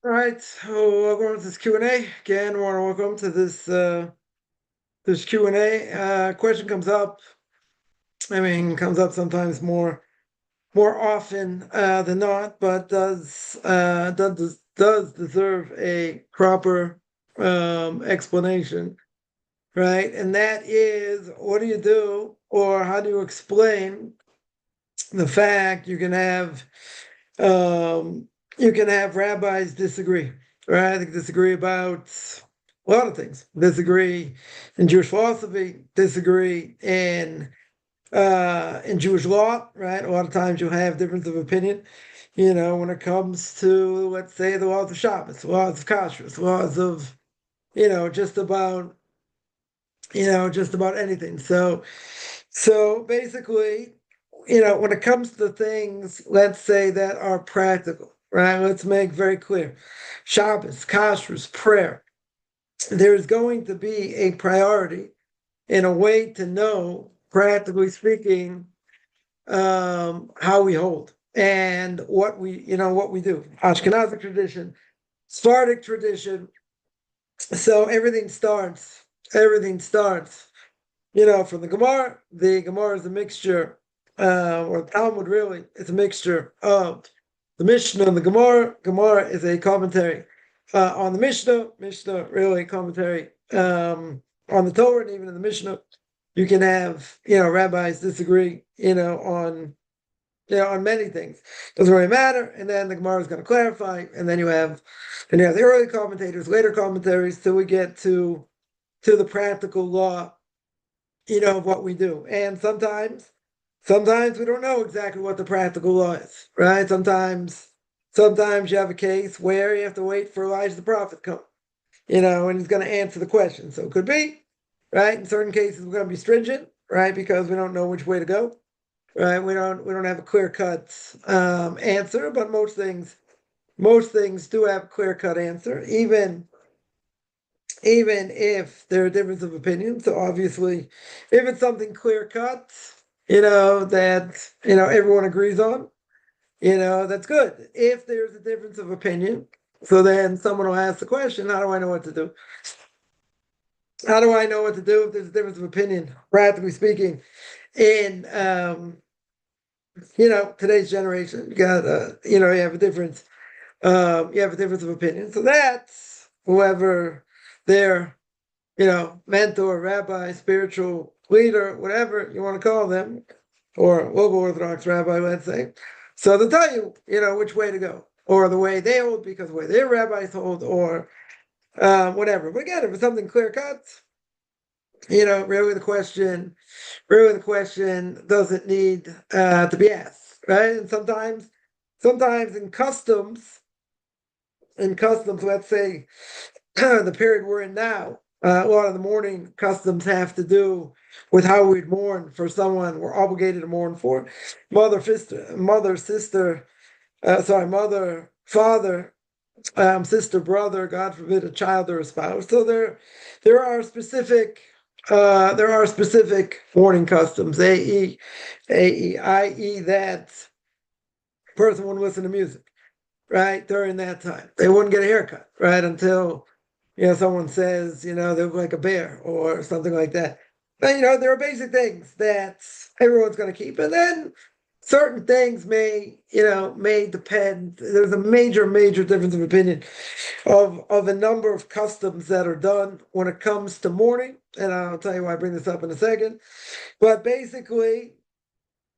All right, so welcome to this Q&A. Again, I want to welcome to this Q&A. Question comes up. Comes up sometimes more often than not, but does deserve a proper explanation, right? And that is, what do you do, or how do you explain the fact um, you can have rabbis disagree, right? They disagree about a lot of things. Disagree in Jewish philosophy. Disagree in Jewish law, right? A lot of times you have difference of opinion. When it comes to, let's say, the laws of Shabbos, laws of kashrus, laws of, you know, just about, just about anything. So basically, when it comes to things, let's say that are practical, right? Let's make very clear. Shabbos, kashrus, prayer. There is going to be a priority in a way to know, practically speaking, how we hold and what we do. Ashkenazic tradition, Sephardic tradition. So everything starts from the Gemara. The Gemara is a mixture, or Talmud really, it's a mixture of the Mishnah and the Gemara. Gemara is a commentary on the Mishnah. Mishnah really commentary on the Torah, and even in the Mishnah, you can have rabbis disagree on many things. Doesn't really matter. And then the Gemara is going to clarify, and then you have the early commentators, later commentaries, till we get to the practical law of what we do. And sometimes we don't know exactly what the practical law is, right? Sometimes you have a case where you have to wait for Elijah the prophet to come, and he's going to answer the question. So it could be, right? In certain cases, we're going to be stringent, right? Because we don't know which way to go, right? We don't have a clear cut answer, but most things do have a clear cut answer, even if there are differences of opinion. So obviously, if it's something clear cut, that everyone agrees on, that's good. If there's a difference of opinion, so then someone will ask the question, how do I know what to do? How do I know what to do if there's a difference of opinion, practically speaking, in today's generation? You got you have a difference, of opinion. So that's whoever their mentor, rabbi, spiritual leader, whatever you want to call them, or local Orthodox rabbi, let's say. So they'll tell you, which way to go, or the way they hold because the way their rabbis hold, or whatever. But again, if it's something clear cut, really the question doesn't need to be asked, right? And sometimes in customs, let's say the period we're in now, a lot of the mourning customs have to do with how we'd mourn for someone we're obligated to mourn for, mother, father, sister, brother, God forbid, a child or a spouse. So there are specific mourning customs, i.e., that person wouldn't listen to music, right, during that time. They wouldn't get a haircut, right, until someone says, they look like a bear or something like that. But there are basic things that everyone's going to keep, and then certain things may depend. There's a major difference of opinion of a number of customs that are done when it comes to mourning, and I'll tell you why I bring this up in a second. But basically,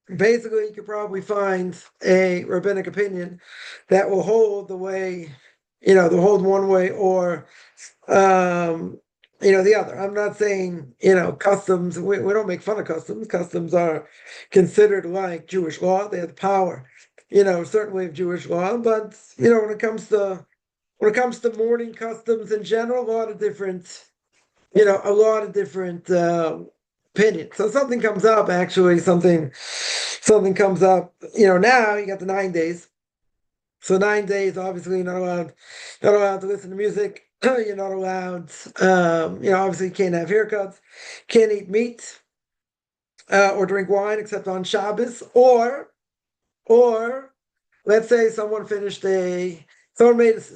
you could probably find a rabbinic opinion that will hold the way, they'll hold one way or the other. I'm not saying, customs, we don't make fun of customs. Customs are considered like Jewish law. They have the power, certainly of Jewish law. But, when it comes to mourning customs in general, a lot of different opinions. So something comes up, actually, something comes up, now you got the 9 days. So 9 days, obviously, you're not allowed to listen to music. You're not allowed, obviously, you can't have haircuts, can't eat meat or drink wine except on Shabbos, or let's say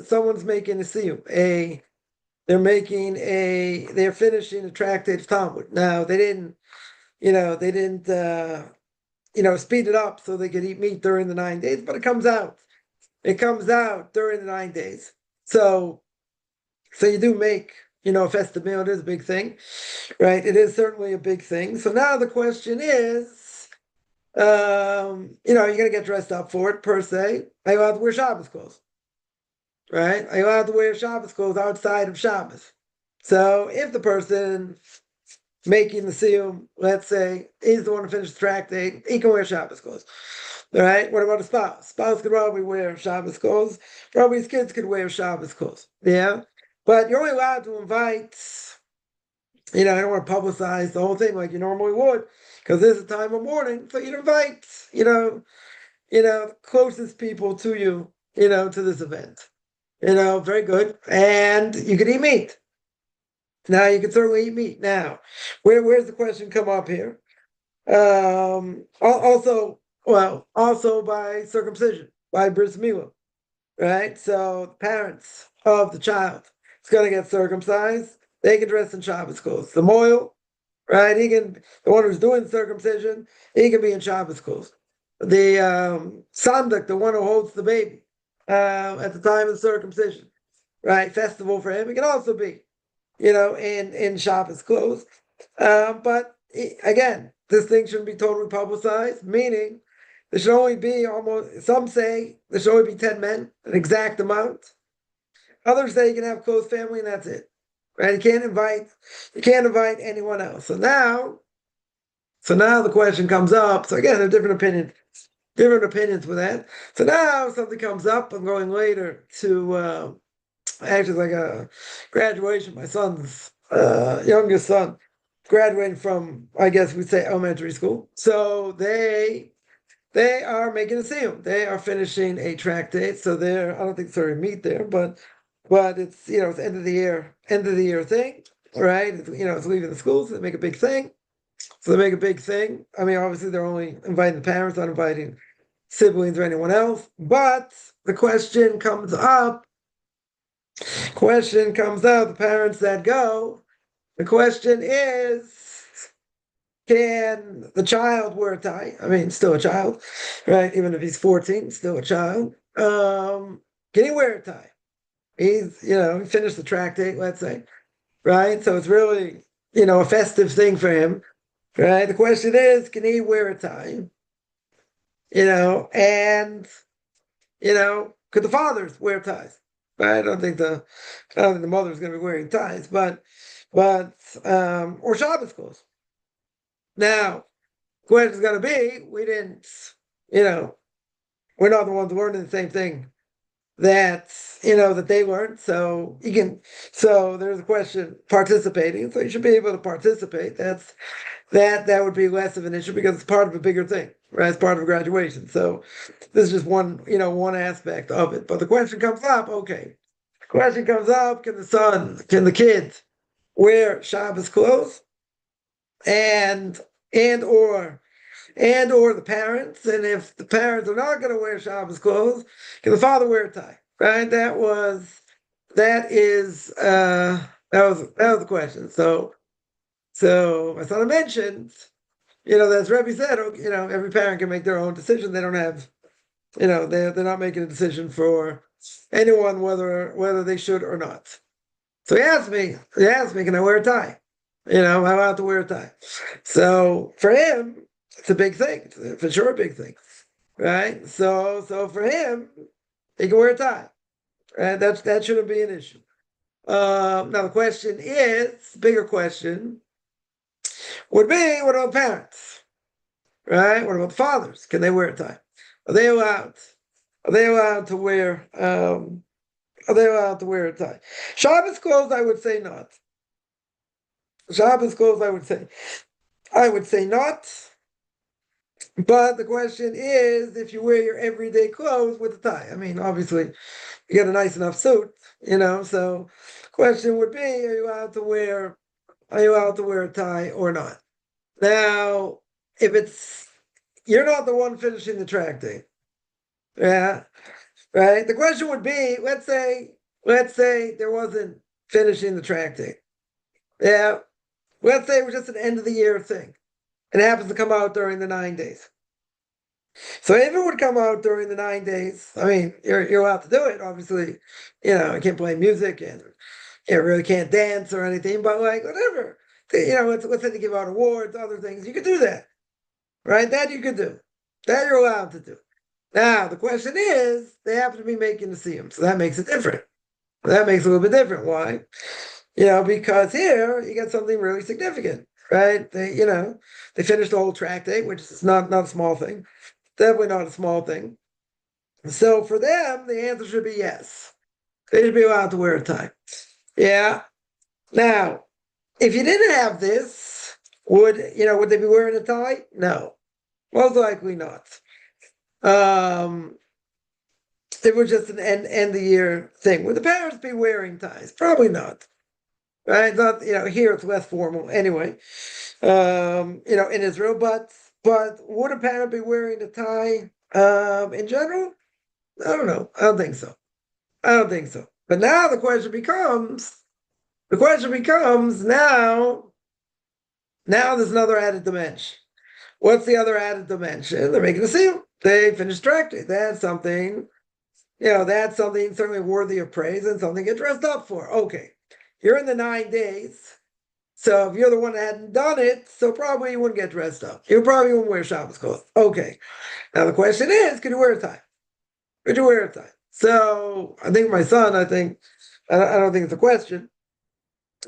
someone's making a siyum, they're finishing a tractate of Talmud. Now they didn't speed it up so they could eat meat during the 9 days, but it comes out. It comes out during the 9 days. So you do make, a festive meal. It is a big thing, right? It is certainly a big thing. So now the question is, you're going to get dressed up for it per se. Are you allowed to wear Shabbos clothes? Right? Are you allowed to wear Shabbos clothes outside of Shabbos? So if the person making the siyum, let's say, is the one who finished the tractate, he can wear Shabbos clothes. All right. What about a spouse? Spouse could probably wear Shabbos clothes. Probably his kids could wear Shabbos clothes. Yeah. But you're only allowed to invite, I don't want to publicize the whole thing like you normally would, because this is a time of mourning. So you'd invite, the closest people to you, to this event. Very good. And you could eat meat. Now you can certainly eat meat. Now, where's the question come up here? Also by circumcision, by bris milah, right? So the parents of the child is going to get circumcised. They can dress in Shabbos clothes. The moil, right? The one who's doing circumcision, he can be in Shabbos clothes. The sandak, the one who holds the baby at the time of circumcision, right? Festival for him. It can also be, in Shabbos clothes. But again, this thing shouldn't be totally publicized, meaning there should only be some say there should only be 10 men, an exact amount. Others say you can have close family and that's it. Right? You can't invite anyone else. So now the question comes up. So again, there are different opinions with that. So now something comes up. I'm going later to actually like a graduation. My son's youngest son graduating from, I guess we'd say, elementary school. So they are making a siyum. They are finishing a tractate. So I don't think it's already meet there, but it's it's end of the year thing, right? It's leaving the schools. So they make a big thing. So they make a big thing. I mean, obviously they're only inviting the parents, not inviting siblings or anyone else. But the question comes up. The parents that go. The question is, can the child wear a tie? I mean, still a child, right? Even if he's 14, still a child. Can he wear a tie? He finished the tractate, let's say, right? So it's really, a festive thing for him, right? The question is, can he wear a tie? And, could the fathers wear ties? I don't think the mother's going to be wearing ties, but or Shabbos clothes. Now, the question's going to be, you know, we're not the ones learning the same thing that they learned. So there's a question participating. So you should be able to participate. That would be less of an issue because it's part of a bigger thing, right? It's part of a graduation. So this is just one aspect of it. But the question comes up, okay. The question comes up, can the kid wear Shabbos clothes? And or the parents, and if the parents are not going to wear Shabbos clothes, can the father wear a tie? Right? That was the question. So as I mentioned, as Rabbi said, every parent can make their own decision. They don't have, they're not making a decision for anyone whether they should or not. So he asked me, can I wear a tie? Am I allowed to wear a tie? So for him, it's a big thing. It's for sure a big thing, right? So for him, he can wear a tie. Right? That shouldn't be an issue. Now the question is, bigger question would be, what about parents? Right? What about the fathers? Can they wear a tie? Are they allowed? Are they allowed to wear? Are they allowed to wear a tie? Shabbos clothes, I would say not. Shabbos clothes, I would say not. But the question is, if you wear your everyday clothes with a tie. I mean, obviously, you get a nice enough suit, So, the question would be, are you allowed to wear a tie or not? Now, if you're not the one finishing the tractate, yeah. right? The question would be, let's say there wasn't finishing the tractate. Yeah, let's say it was just an end of the year thing. And it happens to come out during the 9 days. So if it would come out during the 9 days, I mean, you're allowed to do it. Obviously, you can't play music and you really can't dance or anything. But like whatever, let's say to give out awards, other things, you could do that, right? That you could do. That you're allowed to do. Now the question is, they happen to be making the siyum, so that makes it different. That makes it a little bit different. Why? Because here you get something really significant, right? They finished the whole tractate, which is not a small thing. Definitely not a small thing. So for them, the answer should be yes. They should be allowed to wear a tie. Yeah. Now, if you didn't have this, would they be wearing a tie? No. Most likely not. It was just an end the year thing. Would the parents be wearing ties? Probably not. Right? Not, here it's less formal anyway. In Israel, but would a parent be wearing a tie in general? I don't know. I don't think so. But now the question becomes now there's another added dimension. What's the other added dimension? They're making a seal. They finished tractate. That's something, certainly worthy of praise and something to get dressed up for. Okay. You're in the 9 days. So if you're the one that hadn't done it, so probably you wouldn't get dressed up. You probably wouldn't wear Shabbos clothes. Okay. Now the question is, could you wear a tie? Could you wear a tie? So I think my son, I don't think it's a question.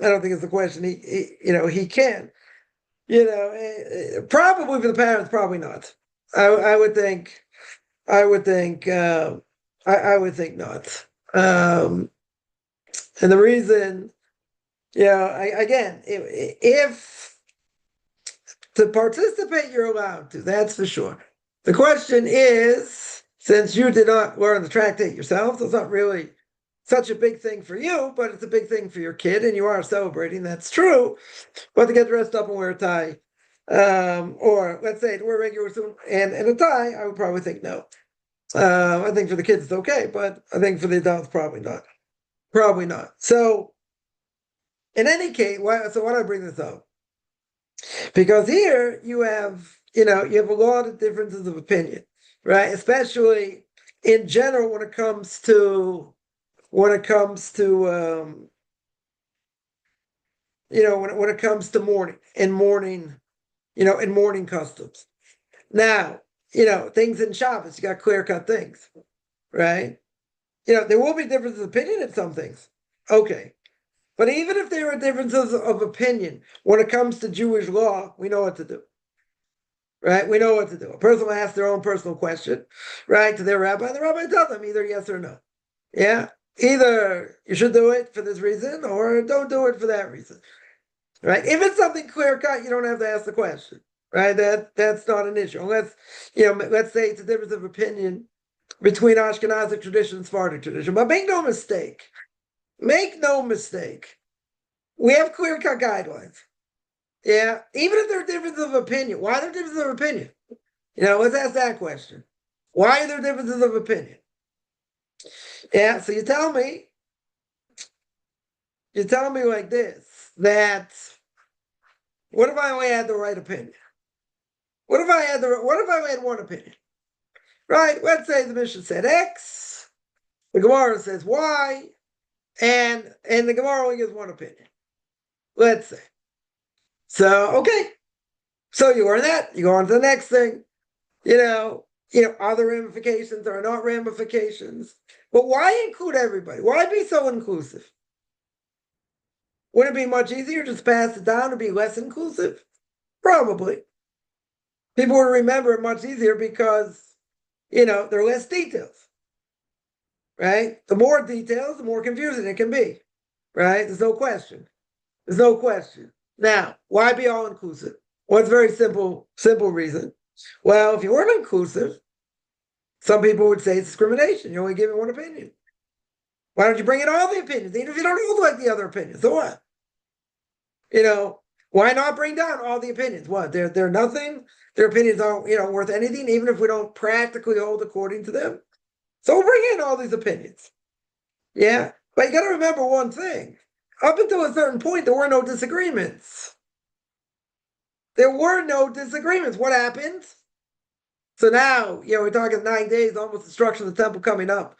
I don't think it's a question. He can. Probably for the parents, probably not. I would think. I would think. I would think not. And the reason, again, if to participate, you're allowed to. That's for sure. The question is, since you did not learn the tractate yourself, so it's not really such a big thing for you, but it's a big thing for your kid, and you are celebrating. That's true. But to get dressed up and wear a tie, or let's say to wear regular suit and a tie, I would probably think no. I think for the kids it's okay, but I think for the adults probably not. Probably not. So, in any case, why do I bring this up? Because here you have a lot of differences of opinion, right? Especially in general when it comes to when it comes to mourning and mourning customs. Now, things in Shabbos, you got clear-cut things, right? There will be differences of opinion in some things. Okay. But even if there are differences of opinion when it comes to Jewish law, we know what to do. Right? We know what to do. A person will ask their own personal question, right, to their rabbi, and the rabbi tells them either yes or no. Yeah? Either you should do it for this reason or don't do it for that reason. Right? If it's something clear-cut, you don't have to ask the question. Right? That's not an issue. Unless, let's say it's a difference of opinion between Ashkenazic tradition and Sephardic tradition. But make no mistake. We have clear-cut guidelines. Yeah. Even if there are differences of opinion. Why are there differences of opinion? Let's ask that question. Why are there differences of opinion? Yeah, so you tell me like this, that what if I only had the right opinion? What if I had one opinion? Right? Let's say the Mishnah said X, the Gemara says Y, and the Gemara only gives one opinion. Let's say. So, okay. So you learn that, you go on to the next thing. Are there ramifications or are not ramifications? But why include everybody? Why be so inclusive? Would it be much easier to just pass it down and be less inclusive? Probably. People would remember it much easier because, there are less details. Right? The more details, the more confusing it can be. Right? There's no question. Now, why be all inclusive? Well, it's a very simple reason. Well, if you weren't inclusive, some people would say it's discrimination. You're only giving one opinion. Why don't you bring in all the opinions, even if you don't all like the other opinions? So what? Why not bring down all the opinions? What? They're nothing. Their opinions aren't, worth anything, even if we don't practically hold according to them. So we'll bring in all these opinions. Yeah. But you got to remember one thing. Up until a certain point, there were no disagreements. There were no disagreements. What happened? So now, we're talking 9 days, almost destruction of the temple coming up.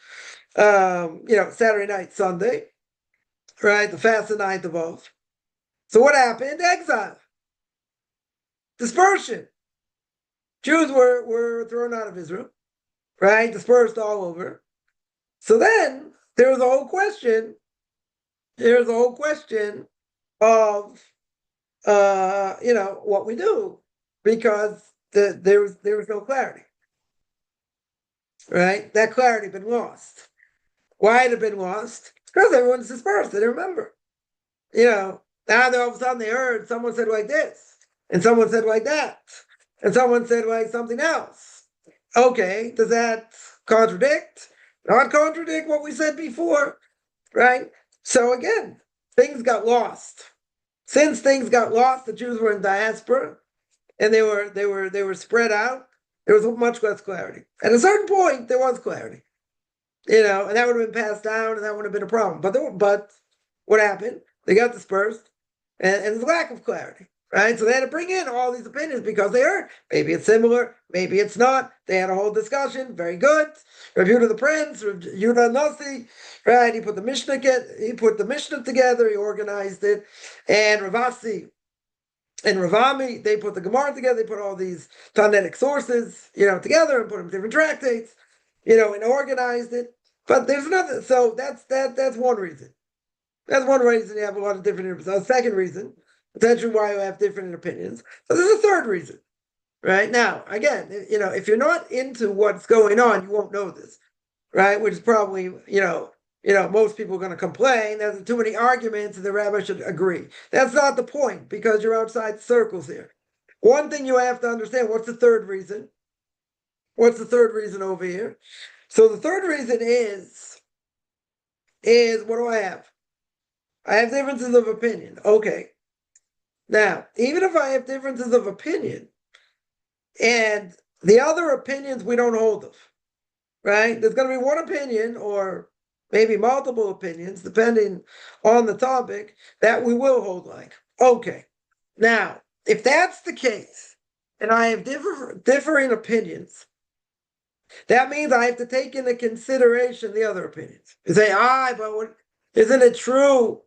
Saturday night, Sunday, right? The fast of 9th of Av. So what happened? Exile. Dispersion. Jews were thrown out of Israel, right? Dispersed all over. So then there was a whole question. There's a whole question of what we do, because there was no clarity. Right? That clarity had been lost. Why had it been lost? Because everyone's dispersed. They didn't remember. Now all of a sudden they heard someone said like this, and someone said like that, and someone said like something else. Okay, does that contradict? Not contradict what we said before, right? So again, things got lost. Since things got lost, the Jews were in diaspora, and they were spread out. There was much less clarity. At a certain point, there was clarity, and that would have been passed down, and that would have been a problem. But what happened? They got dispersed, and there's lack of clarity, right? So they had to bring in all these opinions because they heard maybe it's similar, maybe it's not. They had a whole discussion. Very good. Rabbi Yehuda the Prince, Rabbi Yehuda Nasi, right? He put the Mishnah together. He organized it, and Ravasi and Ravami, they put the Gemara together. They put all these Talmudic sources, together, and put them in different tractates, and organized it. But there's another. So that's one reason. That's one reason you have a lot of different opinions. Second reason, potentially why you have different opinions. So there's a third reason, right? Now, again, if you're not into what's going on, you won't know this, right? Which is probably, most people are going to complain. There's too many arguments and the rabbi should agree. That's not the point, because you're outside the circles here. One thing you have to understand, what's the third reason? What's the third reason over here? So the third reason is what do I have? I have differences of opinion. Okay. Now, even if I have differences of opinion, and the other opinions we don't hold of, right? There's going to be one opinion, or maybe multiple opinions, depending on the topic, that we will hold like. Okay. Now, if that's the case, and I have differing opinions, that means I have to take into consideration the other opinions. You say, but isn't it true?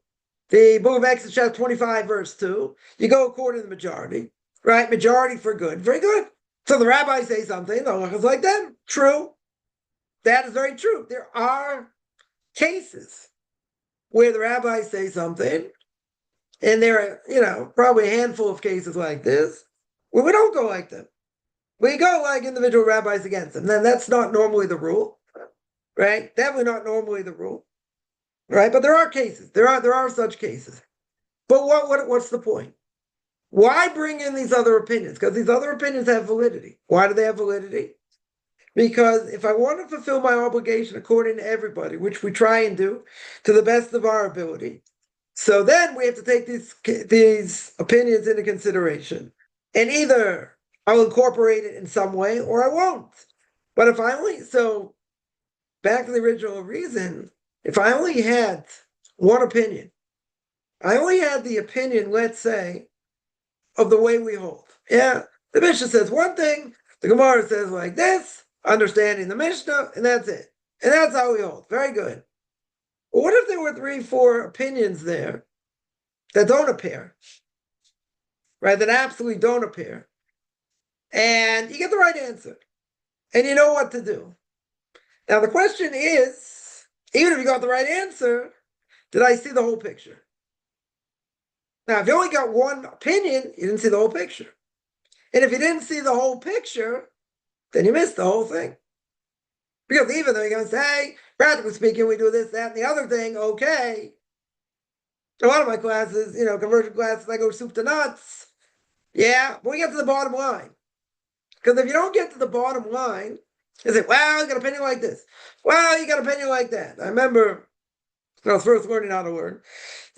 The book of Exodus, chapter 25, verse 2, you go according to the majority, right? Majority for good. Very good. So the rabbis say something, the halachas like them. True. That is very true. There are cases where the rabbis say something, and there are, probably a handful of cases like this, where we don't go like them. We go like individual rabbis against them. Then that's not normally the rule, right? Definitely not normally the rule. Right, but there are cases. There are such cases. But what's the point? Why bring in these other opinions? Because these other opinions have validity. Why do they have validity? Because if I want to fulfill my obligation according to everybody, which we try and do to the best of our ability, so then we have to take these opinions into consideration. And either I'll incorporate it in some way or I won't. But back to the original reason, if I only had one opinion, I only had the opinion, let's say, of the way we hold. Yeah, the Mishnah says one thing, the Gemara says like this, understanding the Mishnah, and that's it. And that's how we hold. Very good. But what if there were 3, 4 opinions there that don't appear? Right, that absolutely don't appear. And you get the right answer. And you know what to do. Now the question is, even if you got the right answer, did I see the whole picture? Now, if you only got one opinion, you didn't see the whole picture. And if you didn't see the whole picture, then you missed the whole thing. Because even though you're going to say, practically speaking, we do this, that, and the other thing, okay. A lot of my classes, conversion classes, I go soup to nuts. Yeah, but we get to the bottom line. Because if you don't get to the bottom line, you say, well, you got an opinion like this. Well, you got an opinion like that. I remember when I was first learning how to learn,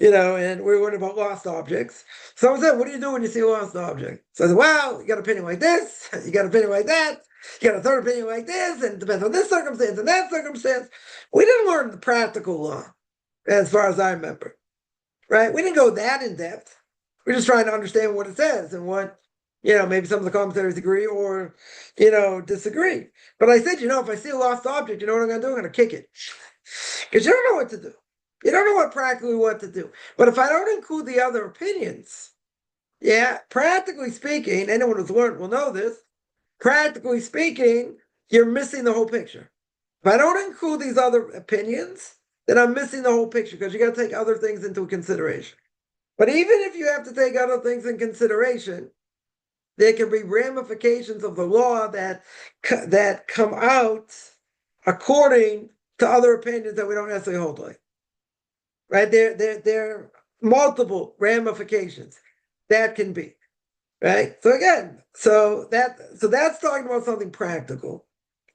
and we were learning about lost objects. Someone said, what do you do when you see a lost object? So I said, well, you got an opinion like this, you got an opinion like that. You got a third opinion like this, and it depends on this circumstance and that circumstance. We didn't learn the practical law, as far as I remember, right? We didn't go that in depth. We're just trying to understand what it says and what, maybe some of the commentaries agree or, disagree. But I said, if I see a lost object, you know what I'm going to do? I'm going to kick it. Because you don't know what to do. You don't know practically what to do. But if I don't include the other opinions, practically speaking, anyone who's learned will know this, practically speaking, you're missing the whole picture. If I don't include these other opinions, then I'm missing the whole picture because you got to take other things into consideration. But even if you have to take other things in consideration, there can be ramifications of the law that come out according to other opinions that we don't necessarily hold like. Right? There are multiple ramifications that can be. Right? So again, so that's talking about something practical.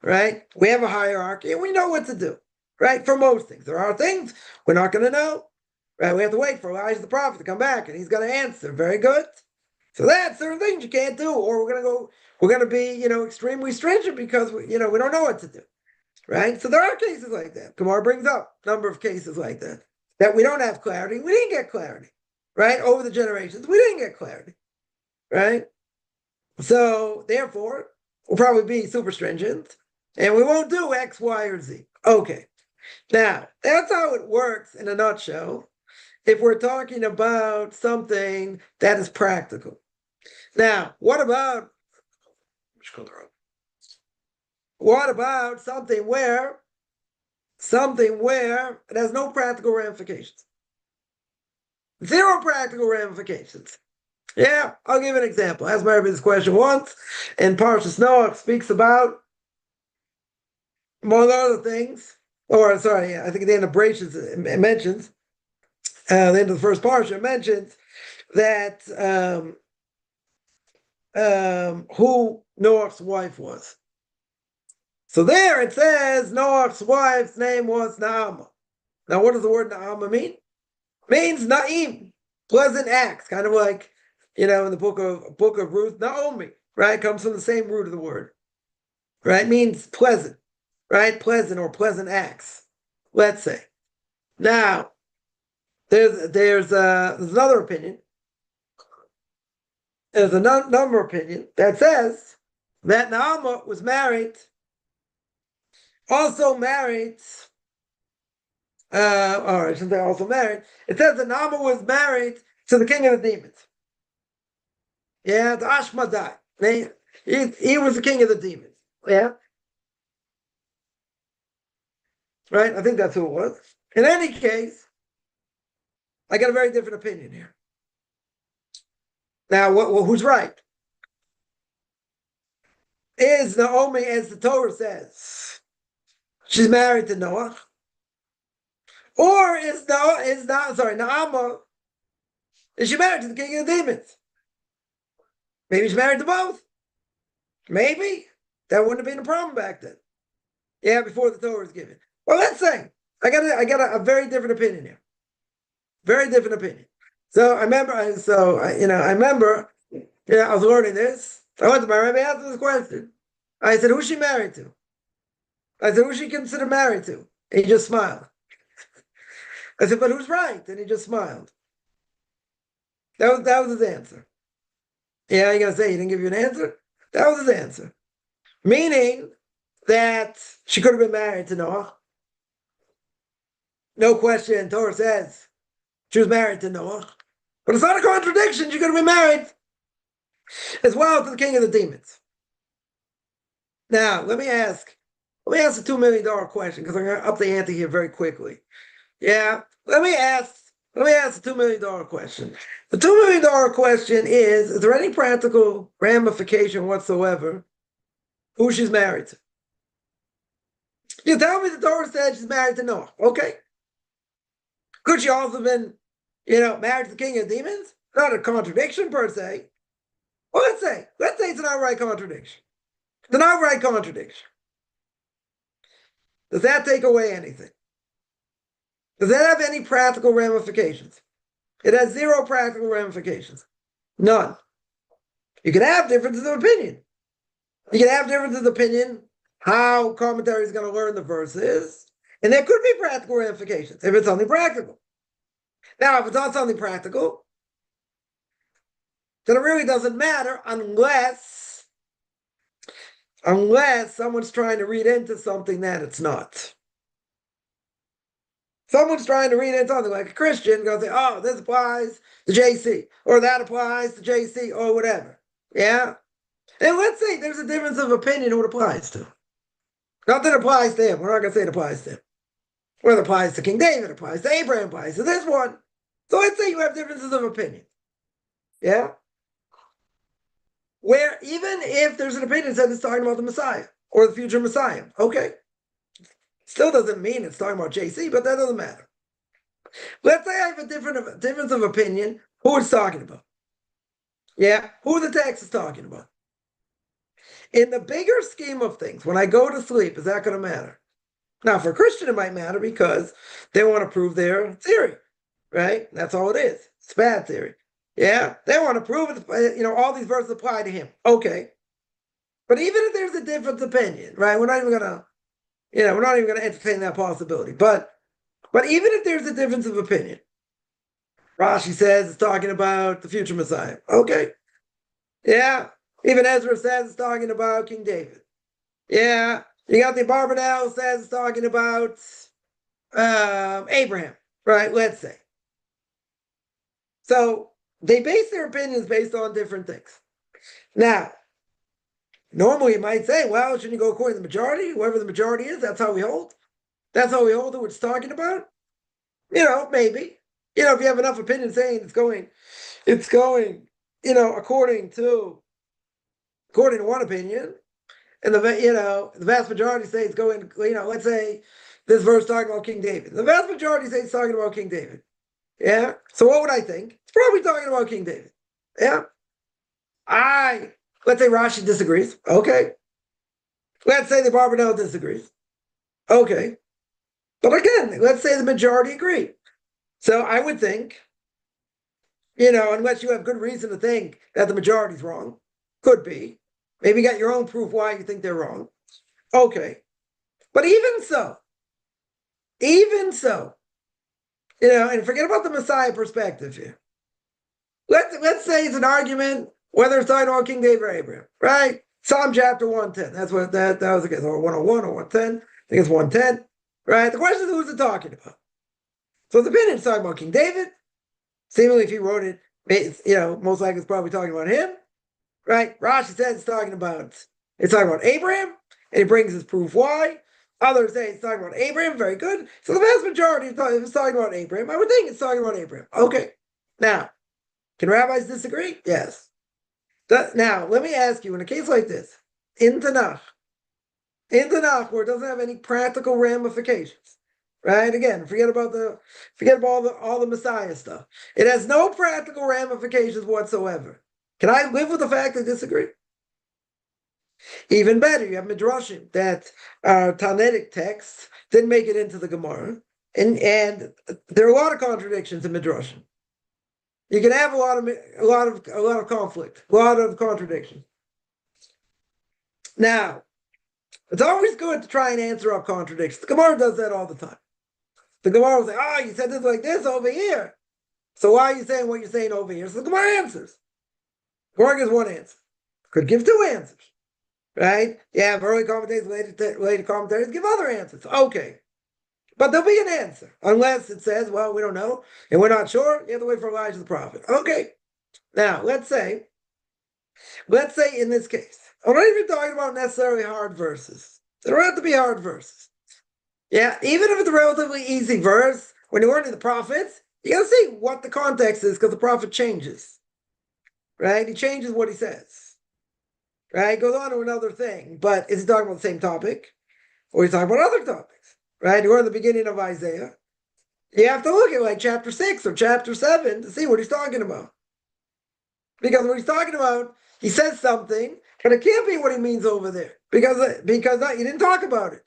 Right? We have a hierarchy and we know what to do. Right? For most things. There are things we're not going to know. Right? We have to wait for Elijah the prophet to come back and he's going to answer. Very good. So that's certain things you can't do, or we're going to be, extremely stringent because we don't know what to do. Right? So there are cases like that. Kumar brings up a number of cases like that we don't have clarity. We didn't get clarity. Right? Over the generations, we didn't get clarity. Right? So therefore, we'll probably be super stringent and we won't do X, Y, or Z. Okay. Now, that's how it works in a nutshell if we're talking about something that is practical. Now, what about something where it has no practical ramifications? Zero practical ramifications. Yeah, I'll give an example. I asked my Rabbi this question once, and Parshas Noach speaks about, among other things, I think at the end of Bereshit it mentions, the end of the first parsha mentions that who Noach's wife was. So there it says Noach's wife's name was Naamah. Now, what does the word Naamah mean? It means Na'im, pleasant acts, kind of like, in the book of Ruth, Naomi, right? Comes from the same root of the word, right? It means pleasant, right? Pleasant or pleasant acts, let's say. Now, there's another opinion. There's a number opinion that says that Naamah was also married. I shouldn't say also married. It says that Naamah was married to the king of the demons. Yeah, the Ashmadai. He was the king of the demons. Yeah. Right? I think that's who it was. In any case, I got a very different opinion here. Now, who's right? Is Naomi, as the Torah says, she's married to Noah? Or is Naamah, is she married to the king of the demons? Maybe she's married to both. Maybe. That wouldn't have been a problem back then. Yeah, before the Torah was given. Well, let's say I got a very different opinion here. Very different opinion. So I remember, I was learning this. I went to my Rabbi, asked him this question. I said, who's she married to? I said, who's she considered married to? And he just smiled. I said, but who's right? And he just smiled. That was his answer. Yeah, you're going to say he didn't give you an answer? That was his answer. Meaning that she could have been married to Noah. No question, Torah says she was married to Noah. But it's not a contradiction. She could have been married as well to the king of the demons. Now, let me ask the $2 million question, because I'm going to up the ante here very quickly. Yeah, let me ask the $2 million question. The $2 million question is there any practical ramification whatsoever who she's married to? You tell me the Torah said she's married to Noah. Okay. Could she also have been, married to the king of demons? Not a contradiction per se. Well, let's say it's an outright contradiction. It's an outright contradiction. Does that take away anything? Does that have any practical ramifications? It has zero practical ramifications. None. You can have differences of opinion. You can have differences of opinion how commentary is going to learn the verses, and there could be practical ramifications if it's something practical. Now, if it's not something practical, then it really doesn't matter unless someone's trying to read into something that it's not. Someone's trying to read into something like a Christian goes, say, oh, this applies to JC, or that applies to JC, or whatever. Yeah? And let's say there's a difference of opinion who it applies to. Not that it applies to him. We're not going to say it applies to him. Whether it applies to King David, applies to Abraham, applies to this one. So let's say you have differences of opinion. Yeah? Where even if there's an opinion that it's talking about the Messiah or the future Messiah, okay. Still doesn't mean it's talking about JC, but that doesn't matter. Let's say I have a difference of opinion who it's talking about. Yeah, who the text is talking about. In the bigger scheme of things, when I go to sleep, is that going to matter? Now, for a Christian, it might matter because they want to prove their theory, right? That's all it is. It's bad theory. Yeah, they want to prove it. All these verses apply to him. Okay, but even if there's a different opinion, right? We're not even gonna entertain that possibility. But even if there's a difference of opinion, Rashi says it's talking about the future Messiah. Okay, yeah. Even Ezra says it's talking about King David. Yeah, you got the Barbanel says it's talking about Abraham, right? Let's say. So they base their opinions based on different things. Now, normally you might say, well, shouldn't you go according to the majority? Whoever the majority is, that's how we hold. That's how we hold what it's talking about. Maybe. If you have enough opinion saying it's going, according to one opinion, and the vast majority say it's going, let's say this verse talking about King David. The vast majority say it's talking about King David. Yeah. So what would I think? It's probably talking about King David. Yeah. Let's say Rashi disagrees. Okay. Let's say the Barbanel disagrees. Okay. But again, let's say the majority agree. So I would think, unless you have good reason to think that the majority's wrong, could be. Maybe you got your own proof why you think they're wrong. Okay. But even so, and forget about the Messiah perspective here. Let's say it's an argument whether it's talking about King David or Abraham, right? Psalm chapter 110. That's what that was against, or 101 or 110. I think it's 110. Right? The question is who's it talking about? So the opinion is talking about King David. Seemingly, if he wrote it, most likely it's probably talking about him. Right? Rashi says it's talking about Abraham, and he brings his proof why. Others say it's talking about Abraham, very good. So the vast majority, if it's talking about Abraham, I would think it's talking about Abraham. Okay. Now, can rabbis disagree? Yes. Now, let me ask you, in a case like this, in Tanakh, where it doesn't have any practical ramifications, right? Again, forget about all the Messiah stuff. It has no practical ramifications whatsoever. Can I live with the fact that I disagree? Even better, you have midrashim that Talmudic texts didn't make it into the Gemara, and there are a lot of contradictions in midrashim. You can have a lot of conflict, a lot of contradiction. Now, it's always good to try and answer up contradictions. The Gemara does that all the time. The Gemara will say, "Oh, you said this like this over here. So why are you saying what you're saying over here?" So the Gemara answers. The Gemara gives one answer. Could give two answers. Right? Yeah, early commentators, later commentators give other answers. Okay. But there'll be an answer. Unless it says, well, we don't know, and we're not sure, you have to wait for Elijah the prophet. Okay. Now, let's say in this case, I'm not even talking about necessarily hard verses. They don't have to be hard verses. Yeah, even if it's a relatively easy verse, when you're learning the prophets, you gotta see what the context is because the prophet changes. Right? He changes what he says. Right? Goes on to another thing, but is he talking about the same topic? Or is he talking about other topics? Right? You're in the beginning of Isaiah. You have to look at like chapter 6 or chapter 7 to see what he's talking about. Because what he's talking about, he says something, but it can't be what he means over there. Because you didn't talk about it.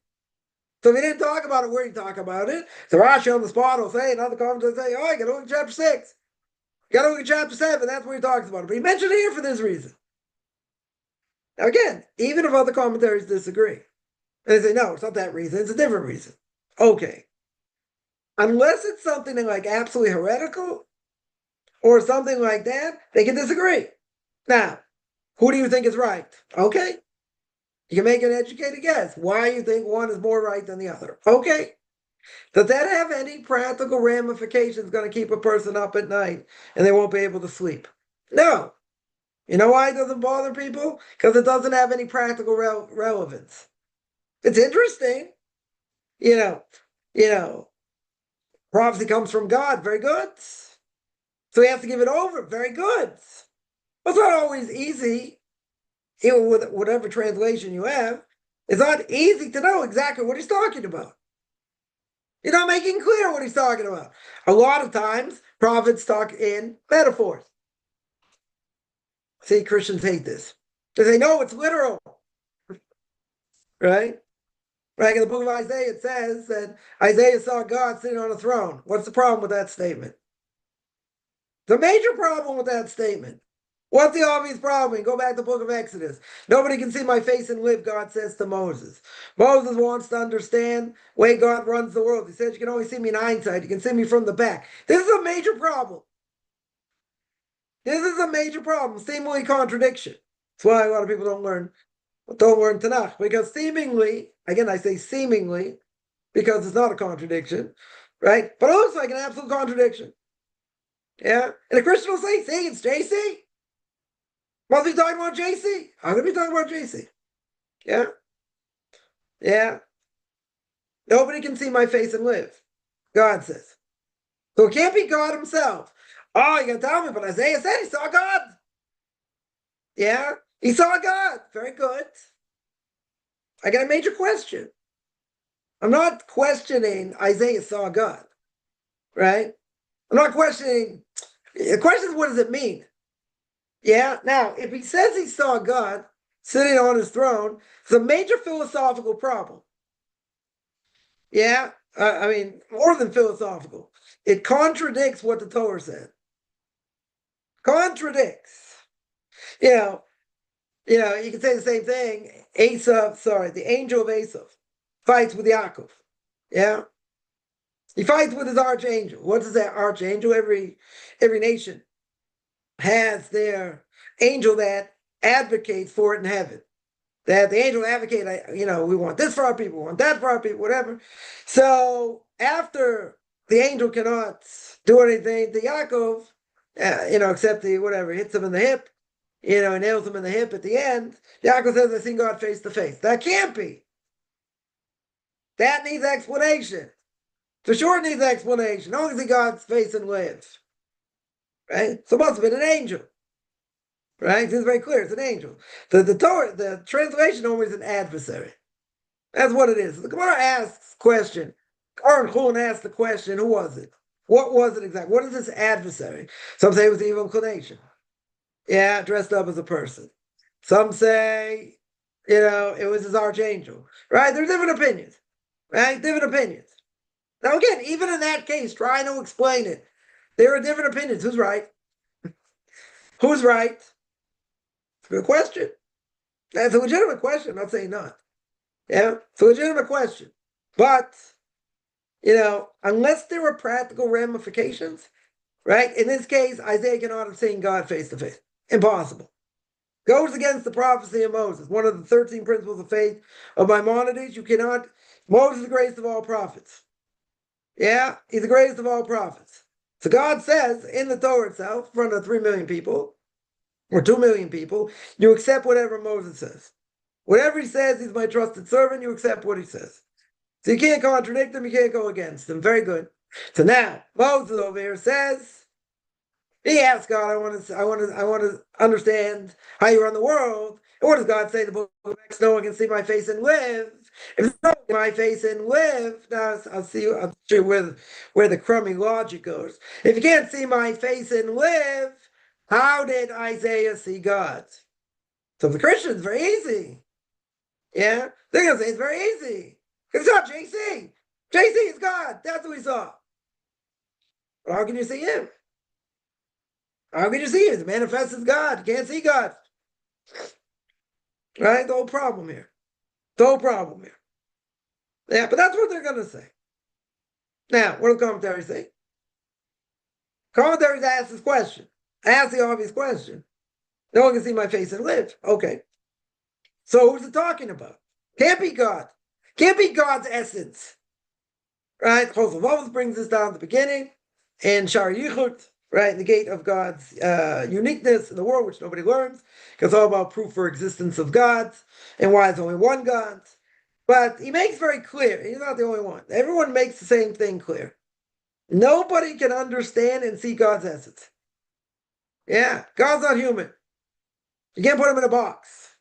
So if you didn't talk about it, where you talk about it, so Rashi on the spot will say, another commentator will say, oh, you gotta look at chapter 6. You gotta look at chapter 7, that's where he talks about it. But he mentioned it here for this reason. Now again, even if other commentaries disagree, and they say, no, it's not that reason, it's a different reason. Okay. Unless it's something like absolutely heretical or something like that, they can disagree. Now, who do you think is right? Okay. You can make an educated guess why you think one is more right than the other. Okay. Does that have any practical ramifications going to keep a person up at night and they won't be able to sleep? No. You know why it doesn't bother people? Because it doesn't have any practical relevance. It's interesting. You know, you know, prophecy comes from God. Very good. So we have to give it over. Very good. It's not always easy, even with whatever translation you have. It's not easy to know exactly what he's talking about. You're not making clear what he's talking about. A lot of times, prophets talk in metaphors. See, Christians hate this. They say, no, it's literal. Right? Right, in the book of Isaiah, it says that Isaiah saw God sitting on a throne. What's the problem with that statement? The major problem with that statement. What's the obvious problem? Go back to the book of Exodus. Nobody can see my face and live, God says to Moses. Moses wants to understand the way God runs the world. He says, you can only see me in hindsight. You can see me from the back. This is a major problem. This is a major problem, seemingly contradiction. That's why a lot of people don't learn Tanakh. Because seemingly, again, I say seemingly, because it's not a contradiction, right? But it looks like an absolute contradiction. Yeah. And a Christian will say, see, it's JC. Must be talking about JC. I'm going to be talking about JC. Yeah. Yeah. Nobody can see my face and live, God says. So it can't be God himself. Oh, you're going to tell me, but Isaiah said he saw God. Yeah. He saw God. Very good. I got a major question. I'm not questioning Isaiah saw God, right? I'm not questioning. The question is, what does it mean? Yeah. Now, if he says he saw God sitting on his throne, it's a major philosophical problem. Yeah. I mean, more than philosophical. It contradicts what the Torah said. Contradicts. You know, you can say the same thing. The angel of Asaph fights with Yaakov. Yeah. He fights with his archangel. What is that archangel? Every nation has their angel that advocates for it in heaven. That the angel advocate, we want this for our people, we want that for our people, whatever. So after the angel cannot do anything to Yaakov, except hits him in the hip, and nails him in the hip at the end, Yaakov says, I've seen God face to face. That can't be. That needs explanation. For sure it needs explanation. Only see God's face and live. Right? So it must have been an angel. Right? It's very clear. It's an angel. The Torah, the translation always is an adversary. That's what it is. The Gemara asks question. Aaron Chulin asked the question, who was it? What was it exactly? What is this adversary? Some say it was the evil inclination. Yeah, dressed up as a person. Some say, it was his archangel. Right? There's different opinions. Right? Different opinions. Now again, even in that case, trying to explain it, there are different opinions. Who's right? Who's right? It's a good question. That's a legitimate question. I'm not saying not. Yeah, it's a legitimate question. But, unless there are practical ramifications, right? In this case, Isaiah cannot have seen God face to face. Impossible. Goes against the prophecy of Moses, one of the 13 principles of faith of Maimonides. Moses is the greatest of all prophets. Yeah, he's the greatest of all prophets. So God says in the Torah itself, in front of 3 million people, or 2 million people, you accept whatever Moses says. Whatever he says, he's my trusted servant, you accept what he says. So you can't contradict him, you can't go against him. Very good. So now, Moses over here says, he asks God, I want to understand how you run the world. And what does God say in the book of Acts? No one can see my face and live. If no one can see my face and live, now I'll show you where the crummy logic goes. If you can't see my face and live, how did Isaiah see God? So for the Christians, very easy. Yeah, they're gonna say it's very easy. It's not JC. JC is God. That's what we saw. But how can you see him? How can you see him? He manifests as God. You can't see God. Right? The whole problem here. The whole problem here. Yeah, but that's what they're going to say. Now, what do the commentaries say? Commentaries ask this question. Ask the obvious question. No one can see my face and live. Okay. So who's it talking about? Can't be God. Can't be God's essence. Right? Chosavavos brings this down at the beginning. And Shar Yichud, right? The gate of God's uniqueness in the world, which nobody learns. Because it's all about proof for existence of gods and why there's only one God. But he makes very clear, he's not the only one. Everyone makes the same thing clear. Nobody can understand and see God's essence. Yeah, God's not human. You can't put him in a box.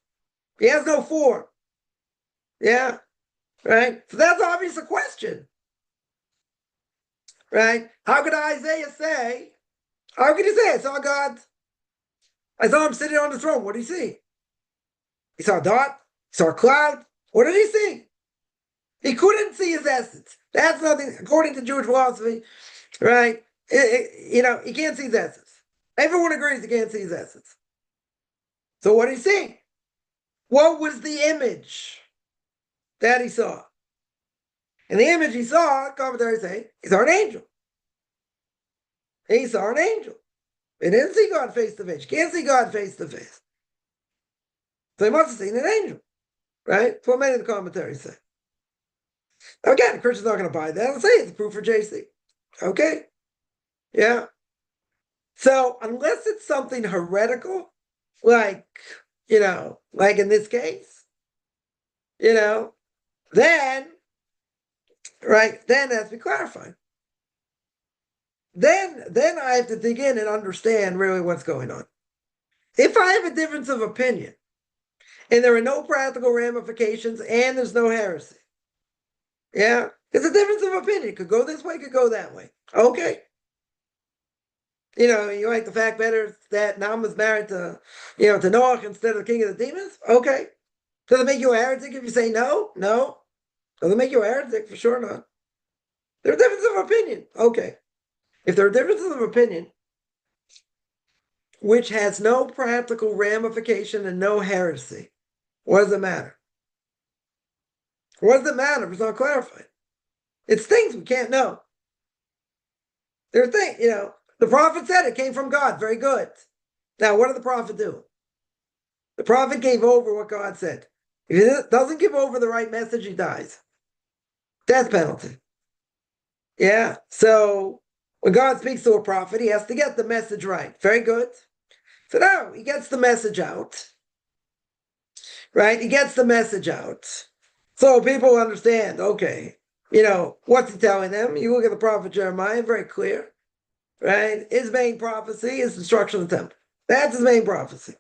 He has no form. Yeah, right? So that's obviously a question. Right? How could Isaiah say, how could he say, I saw God, I saw him sitting on the throne. What did he see? He saw a dot, he saw a cloud. What did he see? He couldn't see his essence. That's nothing, according to Jewish philosophy, right? He can't see his essence. Everyone agrees he can't see his essence. So what did he see? What was the image that he saw? And the image he saw, commentaries say, he saw an angel. He saw an angel. He didn't see God face to face. You can't see God face to face. So he must have seen an angel, right? That's what many of the commentaries say. Again, the Christian's not going to buy that. I'll say it's proof for JC. Okay? Yeah. So unless it's something heretical, like in this case, then, right, then it has to be clarified. Then I have to dig in and understand really what's going on. If I have a difference of opinion, and there are no practical ramifications, and there's no heresy, yeah, it's a difference of opinion. It could go this way, it could go that way. Okay. You like the fact better that Nam was married to Noach instead of the king of the demons? Okay. Does it make you a heretic if you say no? No. Does it make you a heretic? For sure not. There's a difference of opinion. Okay. If there are differences of opinion, which has no practical ramification and no heresy, what does it matter? What does it matter if it's not clarified? It's things we can't know. There are things, the prophet said it came from God. Very good. Now, what did the prophet do? The prophet gave over what God said. If he doesn't give over the right message, he dies. Death penalty. Yeah. So when God speaks to a prophet, he has to get the message right. Very good. So now he gets the message out. Right? He gets the message out. So people understand, okay, what's he telling them? You look at the prophet Jeremiah, very clear. Right? His main prophecy is destruction of the temple. That's his main prophecy.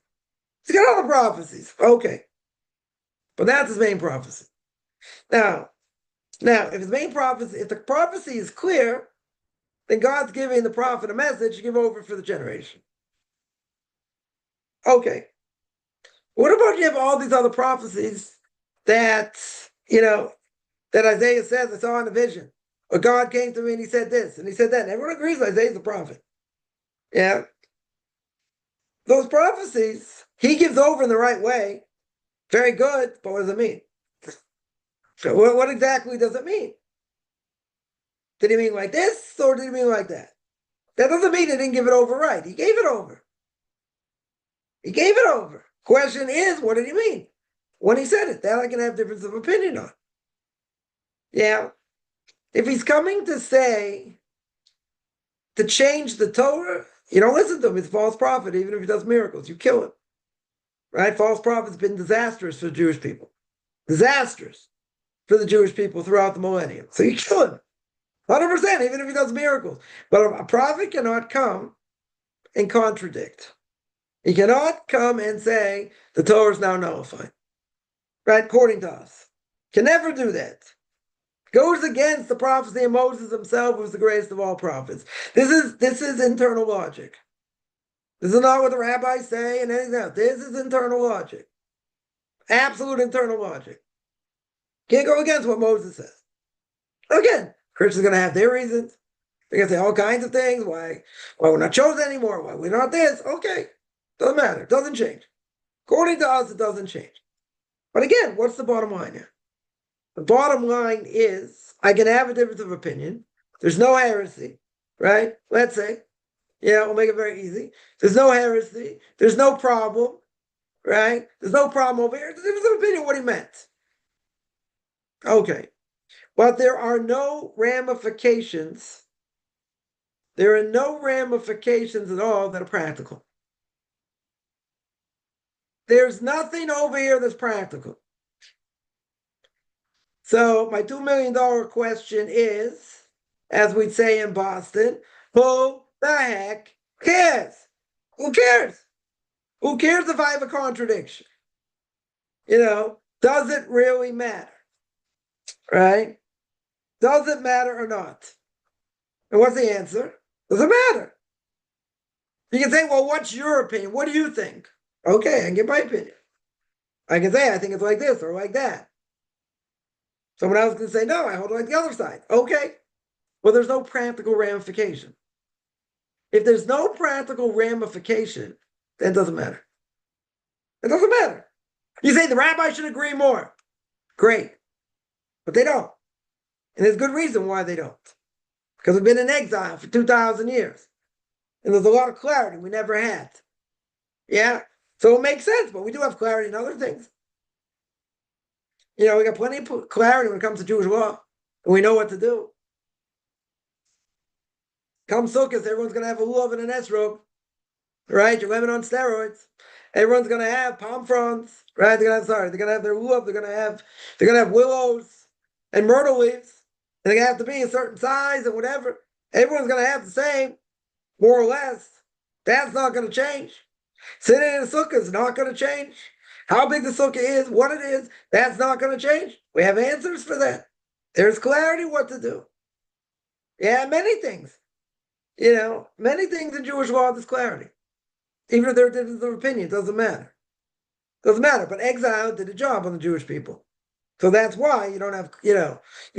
He's got other prophecies. Okay. But that's his main prophecy. Now, if the prophecy is clear, then God's giving the prophet a message to give over for the generation. Okay. What about you have all these other prophecies that Isaiah says, I saw in a vision. Or God came to me and he said this and he said that. And everyone agrees Isaiah's the prophet. Yeah. Those prophecies, he gives over in the right way. Very good, but what does it mean? So what exactly does it mean? Did he mean like this or did he mean like that? That doesn't mean he didn't give it over right. He gave it over. He gave it over. Question is, what did he mean? When he said it, that I can have difference of opinion on. Yeah. If he's coming to say, to change the Torah, you don't listen to him. He's a false prophet, even if he does miracles. You kill him. Right? False prophets have been disastrous for the Jewish people. Disastrous for the Jewish people throughout the millennium. So you kill him. 100%, even if he does miracles. But a prophet cannot come and contradict. He cannot come and say, the Torah is now nullified. Right? According to us. Can never do that. Goes against the prophecy of Moses himself, who was the greatest of all prophets. This is internal logic. This is not what the rabbis say and anything else. This is internal logic. Absolute internal logic. Can't go against what Moses says. Again, Christians are going to have their reasons. They're going to say all kinds of things. Why we're not chosen anymore. Why we're not this. Okay. Doesn't matter. Doesn't change. According to us, it doesn't change. But again, what's the bottom line here? The bottom line is I can have a difference of opinion. There's no heresy, right? Let's say, yeah, we'll make it very easy. There's no heresy. There's no problem, right? There's no problem over here. There's a difference of opinion what he meant. Okay. But there are no ramifications. There are no ramifications at all that are practical. There's nothing over here that's practical. So my $2 million question is, as we'd say in Boston, who the heck cares? Who cares? Who cares if I have a contradiction? Does it really matter? Right? Does it matter or not? And what's the answer? Does it matter? You can say, well, what's your opinion? What do you think? Okay, I can give my opinion. I can say, I think it's like this or like that. Someone else can say, no, I hold it like the other side. Okay. Well, there's no practical ramification. If there's no practical ramification, then it doesn't matter. It doesn't matter. You say the rabbi should agree more. Great. But they don't. And there's good reason why they don't. Because we've been in exile for 2,000 years. And there's a lot of clarity we never had. Yeah? So it makes sense, but we do have clarity in other things. We got plenty of clarity when it comes to Jewish law. And we know what to do. Come Sukkot, everyone's going to have a lulav and an esrog. Right? You're living on steroids. Everyone's going to have palm fronds. Right? They're going to have their lulav. They're going to have willows and myrtle leaves. And they're going to have to be a certain size and whatever. Everyone's going to have the same, more or less. That's not going to change. Sitting in a sukkah is not going to change. How big the sukkah is, what it is, that's not going to change. We have answers for that. There's clarity what to do. Yeah, many things. Many things in Jewish law, there's clarity. Even if there are differences of opinion, it doesn't matter. Doesn't matter. But exile did a job on the Jewish people. So that's why you don't have, you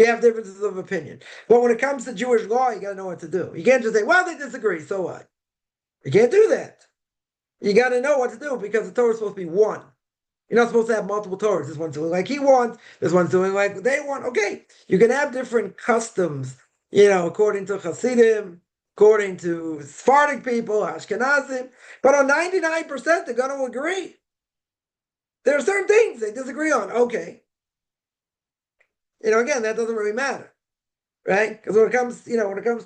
have differences of opinion. But when it comes to Jewish law, you got to know what to do. You can't just say, well, they disagree, so what? You can't do that. You got to know what to do because the Torah is supposed to be one. You're not supposed to have multiple Torahs. This one's doing like he wants. This one's doing like they want. Okay, you can have different customs, according to Hasidim, according to Sephardic people, Ashkenazim. But on 99%, they're going to agree. There are certain things they disagree on. Okay. Again, that doesn't really matter, right? Because when it comes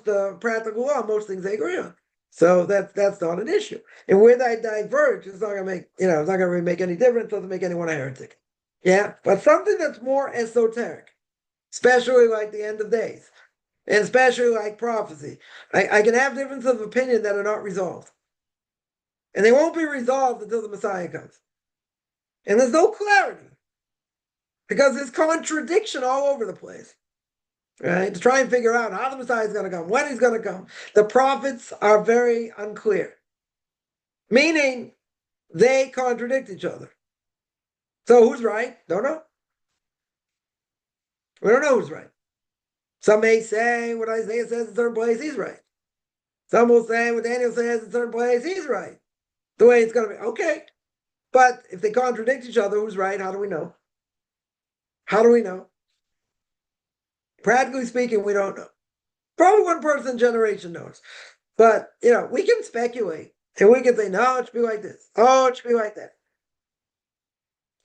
to practical law, most things they agree on. So that's not an issue. And where they diverge, it's not gonna make, it's not gonna really make any difference, doesn't make anyone a heretic. Yeah. But something that's more esoteric, especially like the end of days, and especially like prophecy. I can have differences of opinion that are not resolved. And they won't be resolved until the Messiah comes. And there's no clarity. Because there's contradiction all over the place. Right? To try and figure out how the Messiah is going to come, when he's going to come. The prophets are very unclear. Meaning, they contradict each other. So who's right? Don't know. We don't know who's right. Some may say what Isaiah says in a certain place, he's right. Some will say what Daniel says in a certain place, he's right. The way it's going to be. Okay. But if they contradict each other, who's right? How do we know? How do we know? Practically speaking, we don't know. Probably one person generation knows. But, we can speculate. And we can say, no, it should be like this. Oh, it should be like that.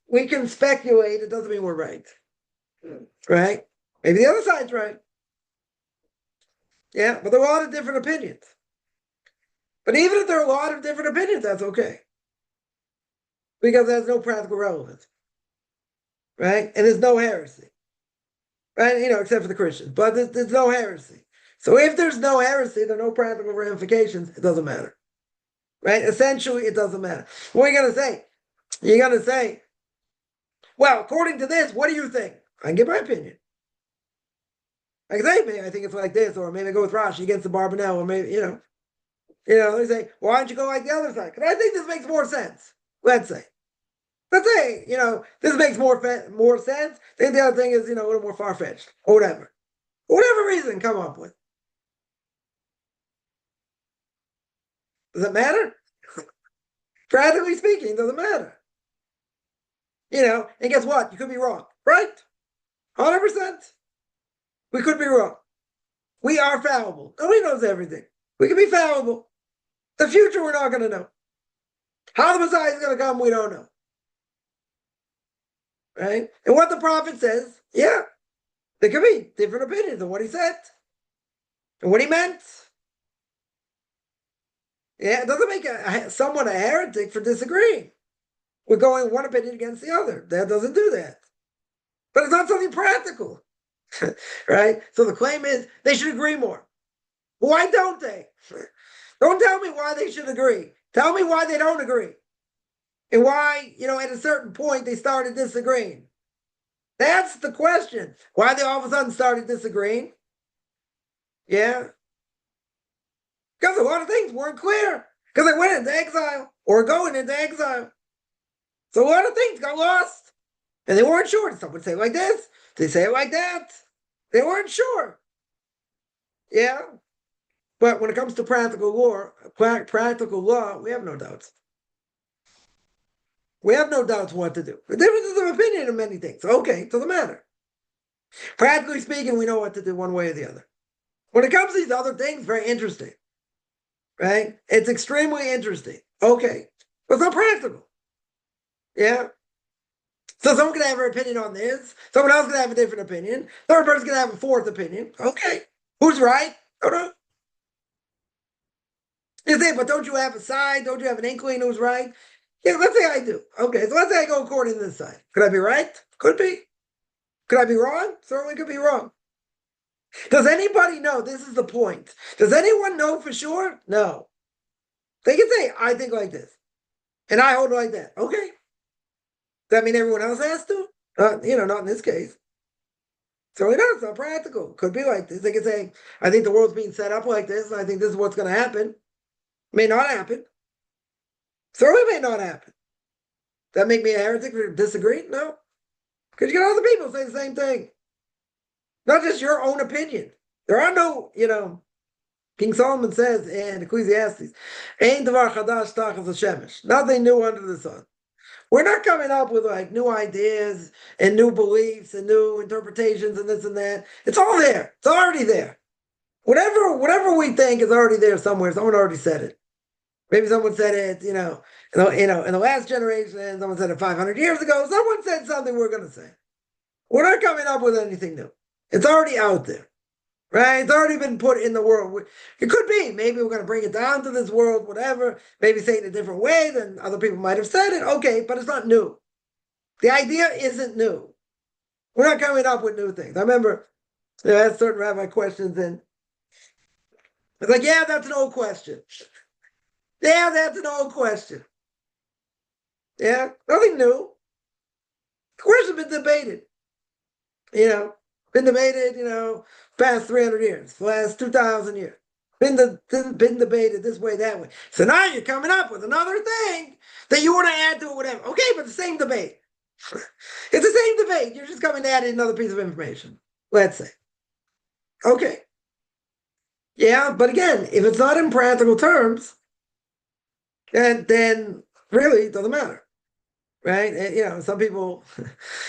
We can speculate. It doesn't mean we're right. Right? Maybe the other side's right. Yeah, but there are a lot of different opinions. But even if there are a lot of different opinions, that's okay. Because there's no practical relevance. Right? And there's no heresy. Right? Except for the Christians. But there's no heresy. So if there's no heresy, there are no practical ramifications, it doesn't matter. Right? Essentially, it doesn't matter. What are you going to say? You're going to say, well, according to this, what do you think? I can give my opinion. I can say, maybe I think it's like this, or maybe I go with Rashi against the Barbanel, or maybe, they say, why don't you go like the other side? Because I think this makes more sense. Let's say, this makes more sense. I think the other thing is, a little more far-fetched, or whatever. Whatever reason come up with. Does it matter? Practically speaking, it doesn't matter. And guess what? You could be wrong, right? 100%. We could be wrong. We are fallible. Nobody knows everything. We can be fallible. The future, we're not going to know. How the Messiah is going to come, we don't know. Right? And what the prophet says, yeah, there could be different opinions on what he said and what he meant. Yeah, it doesn't make someone a heretic for disagreeing. We're going one opinion against the other. That doesn't do that. But it's not something practical. Right? So the claim is they should agree more. Why don't they? Don't tell me why they should agree. Tell me why they don't agree. And why, at a certain point they started disagreeing. That's the question. Why they all of a sudden started disagreeing? Yeah. Because a lot of things weren't clear. Because they went into exile or going into exile. So a lot of things got lost. And they weren't sure. Did someone say it like this? Did they say it like that? They weren't sure. Yeah. But when it comes to practical law, we have no doubts. We have no doubts what to do. The differences of opinion in many things. Okay, doesn't matter. Practically speaking, we know what to do one way or the other. When it comes to these other things, very interesting. Right? It's extremely interesting. Okay. But it's not practical. Yeah. So someone can have an opinion on this. Someone else can have a different opinion. Third person can have a fourth opinion. Okay. Who's right? Don't know. You say, but don't you have a side? Don't you have an inkling who's right? Yeah, let's say I do. Okay, so let's say I go according to this side. Could I be right? Could be. Could I be wrong? Certainly could be wrong. Does anybody know? This is the point. Does anyone know for sure? No. They can say, I think like this. And I hold like that. Okay. Does that mean everyone else has to? Not in this case. So it's not practical. Could be like this. They can say, I think the world's being set up like this, and I think this is what's going to happen. May not happen. Certainly may not happen. Does that make me a heretic for disagreeing? No. Because you get other people say the same thing. Not just your own opinion. There are no, King Solomon says in Ecclesiastes, Ein davar chadash tachas hashemesh. Nothing new under the sun. We're not coming up with like new ideas and new beliefs and new interpretations and this and that. It's all there. It's already there. Whatever we think is already there somewhere. Someone already said it. Maybe someone said it, in the last generation. Someone said it 500 years ago. Someone said something we're going to say. We're not coming up with anything new. It's already out there, right? It's already been put in the world. It could be. Maybe we're going to bring it down to this world, whatever. Maybe say it in a different way than other people might have said it. Okay, but it's not new. The idea isn't new. We're not coming up with new things. I remember I had certain rabbi questions, and it's like, yeah, that's an old question. Yeah, that's an old question. Yeah, nothing new. The question's been debated. Been debated, past 300 years, the last 2,000 years. Been debated this way, that way. So now you're coming up with another thing that you want to add to it, whatever. Okay, but the same debate. It's the same debate. You're just coming to add in another piece of information, let's say. Okay. Yeah, but again, if it's not in practical terms, then really it doesn't matter. Right? And, some people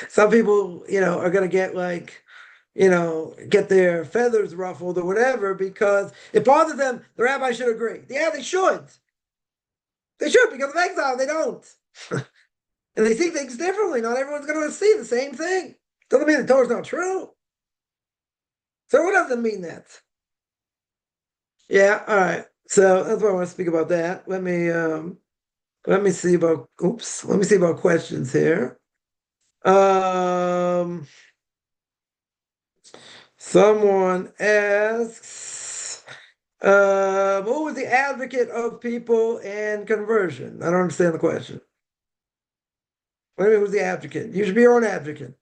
are going to get like, get their feathers ruffled or whatever because it bothers them. The rabbi should agree. Yeah, they should. They should because of exile. They don't. And they see things differently. Not everyone's going to see the same thing. Doesn't mean the Torah's not true. So what does it mean that? Yeah, all right. So that's why I want to speak about that. Let me see about questions here. Someone asks, who was the advocate of people and conversion? I don't understand the question. What do you mean, who's the advocate? You should be your own advocate.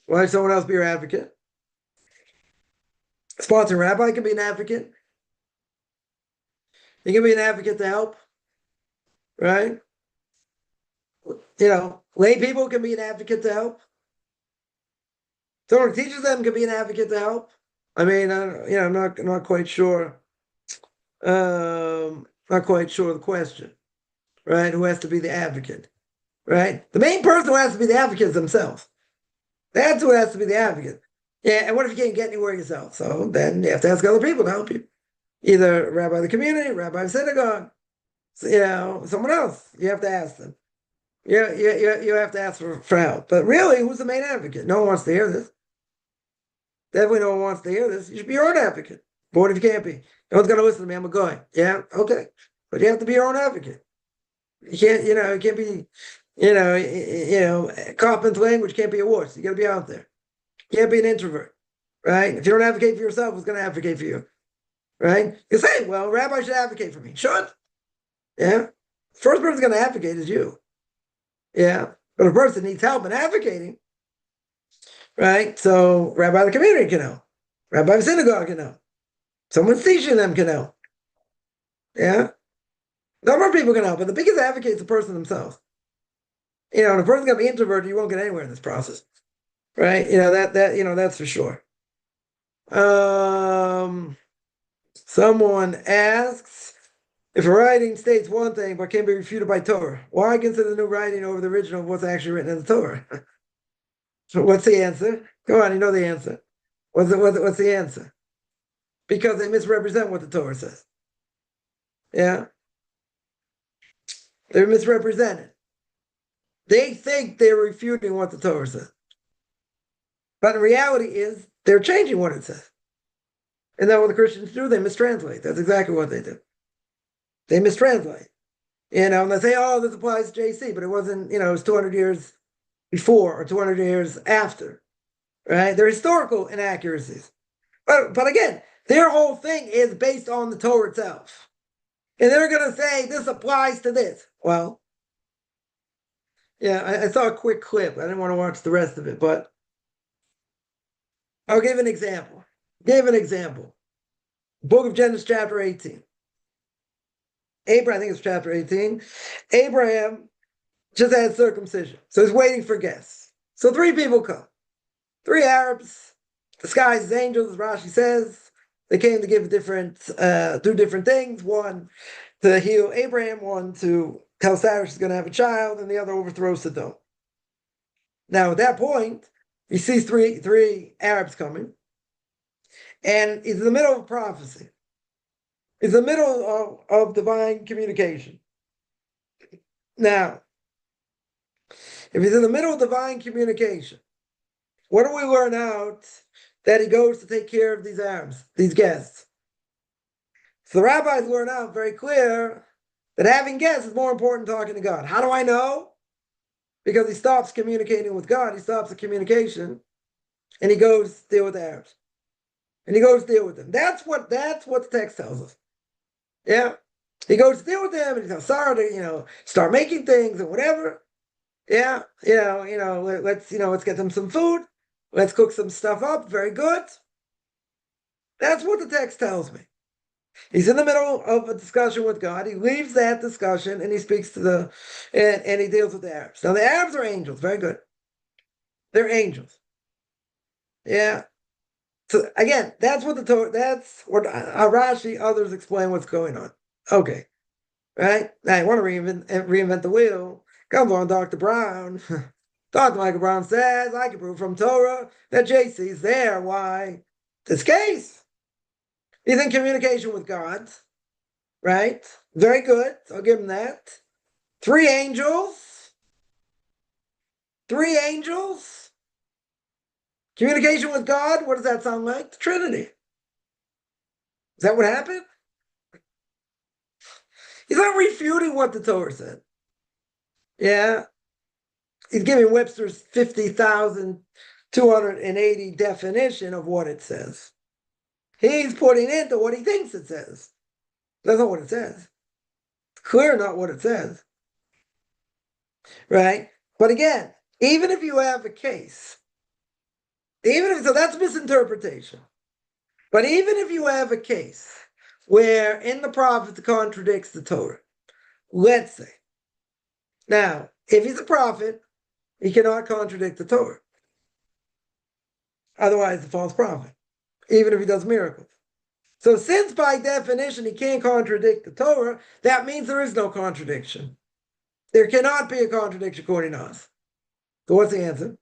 Why should someone else be your advocate? Sponsoring rabbi can be an advocate. He can be an advocate to help, right? Lay people can be an advocate to help. Someone who teaches them can be an advocate to help. I mean, I'm not quite sure. Not quite sure the question, right? Who has to be the advocate? right? The main person who has to be the advocate is themselves. That's who has to be the advocate. Yeah, and what if you can't get anywhere yourself? So then you have to ask other people to help you. Either rabbi of the community, rabbi of synagogue, someone else. You have to ask them. You have to ask for help. But really, who's the main advocate? No one wants to hear this. Definitely no one wants to hear this. You should be your own advocate. But what if you can't be? No one's going to listen to me. I'm a guy. Yeah, okay. But you have to be your own advocate. You can't be, confident language can't be a wuss. You got to be out there. You can't be an introvert, right? If you don't advocate for yourself, who's going to advocate for you, right? You say, well, rabbi should advocate for me. Should. Yeah. First person going to advocate is you. Yeah. But a person needs help in advocating, right? So rabbi of the community can help. Rabbi of synagogue can help. Someone's teaching them can help. Yeah. Number of people can help, but the biggest advocate is the person themselves. If a person's gonna be introverted, you won't get anywhere in this process. Right? That's for sure. Someone asks, if a writing states one thing but can be refuted by Torah, why consider the new writing over the original of what's actually written in the Torah? So what's the answer? Come on, you know the answer. What's the answer? Because they misrepresent what the Torah says. Yeah. They're misrepresented. They think they're refuting what the Torah says. But the reality is they're changing what it says. And that's what the Christians do. They mistranslate. That's exactly what they do. They mistranslate. And they say, oh, this applies to JC, but it wasn't, it was 200 years before or 200 years after. Right? They're historical inaccuracies. But again, their whole thing is based on the Torah itself. And they're going to say, this applies to this. Well, yeah, I saw a quick clip. I didn't want to watch the rest of it, but I'll give an example. Book of Genesis, chapter 18. Abraham, I think it's chapter 18. Abraham just had circumcision. So he's waiting for guests. So 3 people come. 3 Arabs, disguised as angels, as Rashi says. They came to give do different things. One to heal Abraham, one to tell Sarah she's going to have a child, and the other overthrows Sodom. Now, at that point, he sees three Arabs coming, and he's in the middle of prophecy. He's in the middle of divine communication. Now, if he's in the middle of divine communication, what do we learn out that he goes to take care of these Arabs, these guests? So the rabbis learn out very clear that having guests is more important than talking to God. How do I know? Because he stops communicating with God. He stops the communication, and he goes to deal with the Arabs. And he goes to deal with them. That's what the text tells us. Yeah. He goes to deal with them, and he tells Sarah to, start making things and whatever. Yeah. Let's get them some food. Let's cook some stuff up. Very good. That's what the text tells me. He's in the middle of a discussion with God. He leaves that discussion and he speaks to and he deals with the Arabs. Now the Arabs are angels. Very good. They're angels. Yeah. So again, that's what Rashi, others explain what's going on. Okay. Right? Now you want to reinvent the wheel. Come on, Dr. Brown. Dr. Michael Brown says, I can prove from Torah that JC is there. Why? This case. He's in communication with God, right? Very good. I'll give him that. 3 angels. 3 angels. Communication with God. What does that sound like? The Trinity. Is that what happened? He's not refuting what the Torah said. Yeah. He's giving Webster's 50,280 definition of what it says. He's putting into what he thinks it says. That's not what it says. It's clear not what it says. Right? But again, even if you have a case, so that's misinterpretation. But even if you have a case where in the prophet it contradicts the Torah, let's say. Now, if he's a prophet, he cannot contradict the Torah. Otherwise, it's a false prophet. Even if he does miracles. So since by definition he can't contradict the Torah, that means there is no contradiction. There cannot be a contradiction according to us. So what's the answer?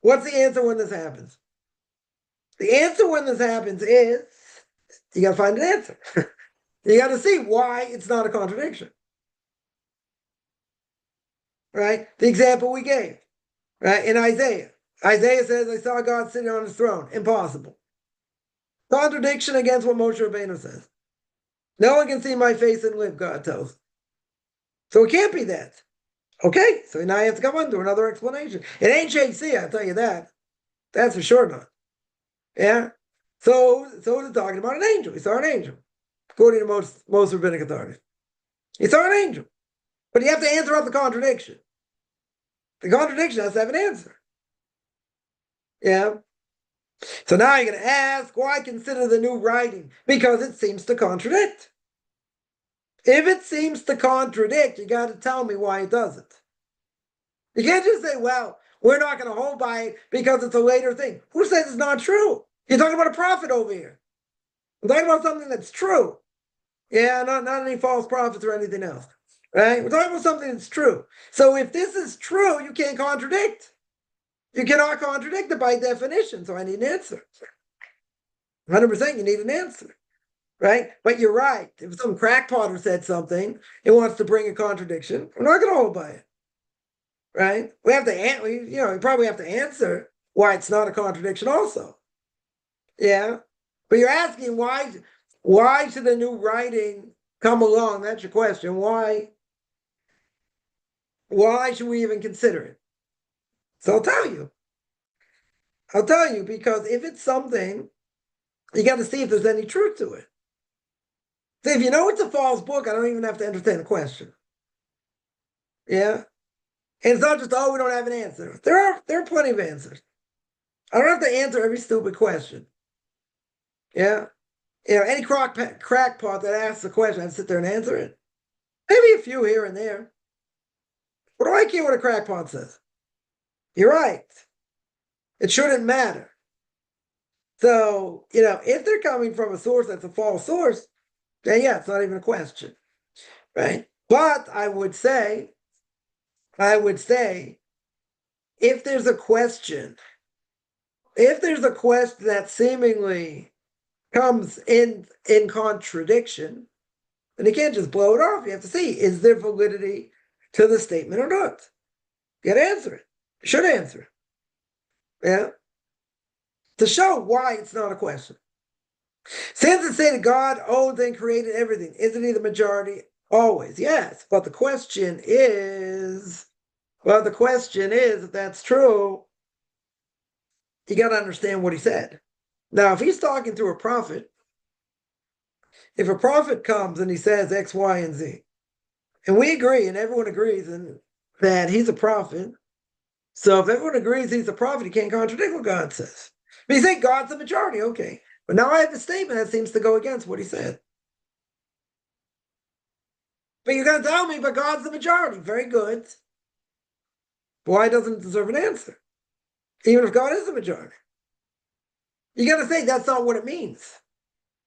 What's the answer when this happens? The answer when this happens is you got to find an answer. You got to see why it's not a contradiction. Right? The example we gave, right? In Isaiah. Isaiah says, I saw God sitting on his throne. Impossible. Contradiction against what Moshe Rabbeinu says. No one can see my face and live, God tells. So it can't be that. Okay, so now you have to come on to another explanation. It ain't JC, I'll tell you that. That's for sure not. Yeah? So they're talking about an angel. He saw an angel, according to most rabbinic authorities. He saw an angel. But you have to answer out the contradiction. The contradiction has to have an answer. Yeah? So now you're going to ask, why consider the new writing? Because it seems to contradict. If it seems to contradict, you got to tell me why it doesn't. You can't just say, well, we're not going to hold by it because it's a later thing. Who says it's not true? You're talking about a prophet over here. We're talking about something that's true. Yeah, not any false prophets or anything else. Right? We're talking about something that's true. So if this is true, you can't contradict. You cannot contradict it by definition. So I need an answer. 100% you need an answer. Right? But you're right. If some crackpotter said something, it wants to bring a contradiction, we're not going to hold by it. Right? We have to, we probably have to answer why it's not a contradiction also. Yeah? But you're asking why should the new writing come along? That's your question. Why should we even consider it? So I'll tell you. Because if it's something, you got to see if there's any truth to it. So if you know it's a false book, I don't even have to entertain the question. Yeah? And it's not just, we don't have an answer. There are plenty of answers. I don't have to answer every stupid question. Yeah? Any crackpot that asks a question, I have to sit there and answer it. Maybe a few here and there. What do I care what a crackpot says? You're right. It shouldn't matter. So, if they're coming from a source that's a false source, then yeah, it's not even a question. Right? But I would say, if there's a question that seemingly comes in contradiction, then you can't just blow it off. You have to see, is there validity to the statement or not? You got to answer it. You should answer it. Yeah? To show why it's not a question. Since it said God owns and created everything, isn't he the majority? Always, yes. But the question is, if that's true, you got to understand what he said. Now, if he's talking to a prophet, if a prophet comes and he says X, Y, and Z, and we agree, and everyone agrees that he's a prophet, so if everyone agrees he's a prophet, he can't contradict what God says. But you say God's the majority, okay. But now I have a statement that seems to go against what he said. But you're going to tell me, but God's the majority. Very good. Why doesn't it deserve an answer? Even if God is the majority. You got to say that's not what it means.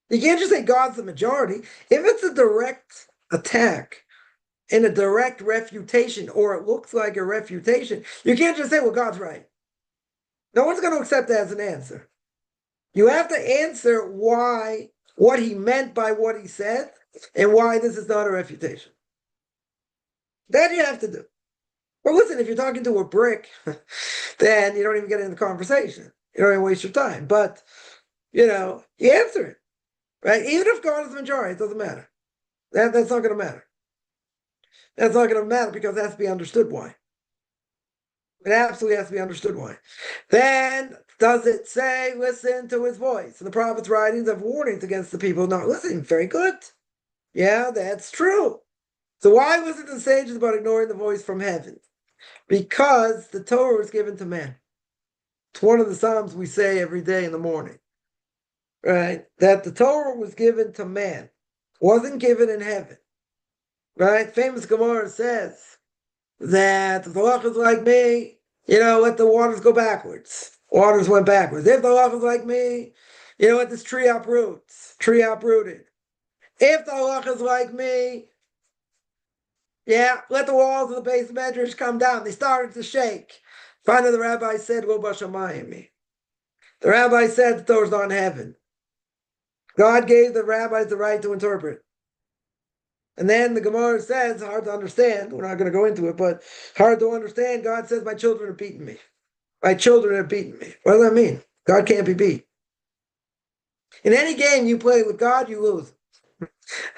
You can't just say God's the majority. If it's a direct attack and a direct refutation, or it looks like a refutation, you can't just say, well, God's right. No one's going to accept that as an answer. You have to answer what he meant by what he said, and why this is not a refutation. That you have to do. Well, listen, if you're talking to a brick, then you don't even get in the conversation. You don't even waste your time. But, you answer it. Right? Even if God is the majority, it doesn't matter. That's not going to matter. That's not going to matter because it has to be understood why. It absolutely has to be understood why. Then, does it say, listen to his voice? And the prophet's writings have warnings against the people not listening. Very good. Yeah, that's true. So why listen to the sages about ignoring the voice from heaven? Because the Torah was given to man. It's one of the Psalms we say every day in the morning. Right? That the Torah was given to man. Wasn't given in heaven. Right? Famous Gemara says that if the halach is like me, let the waters go backwards. Waters went backwards. If the halach is like me, let this tree uproots. Tree uprooted. If the halach is like me, Yeah, let the walls of the base medrash come down. They started to shake. Finally, the rabbi said, "Lo bashamayim." The rabbi said the Torah's not in heaven. God gave the rabbis the right to interpret. And then the Gemara says, hard to understand, we're not going to go into it, but hard to understand, God says, my children are beating me. My children have beaten me. What does that mean? God can't be beat. In any game you play with God, you lose.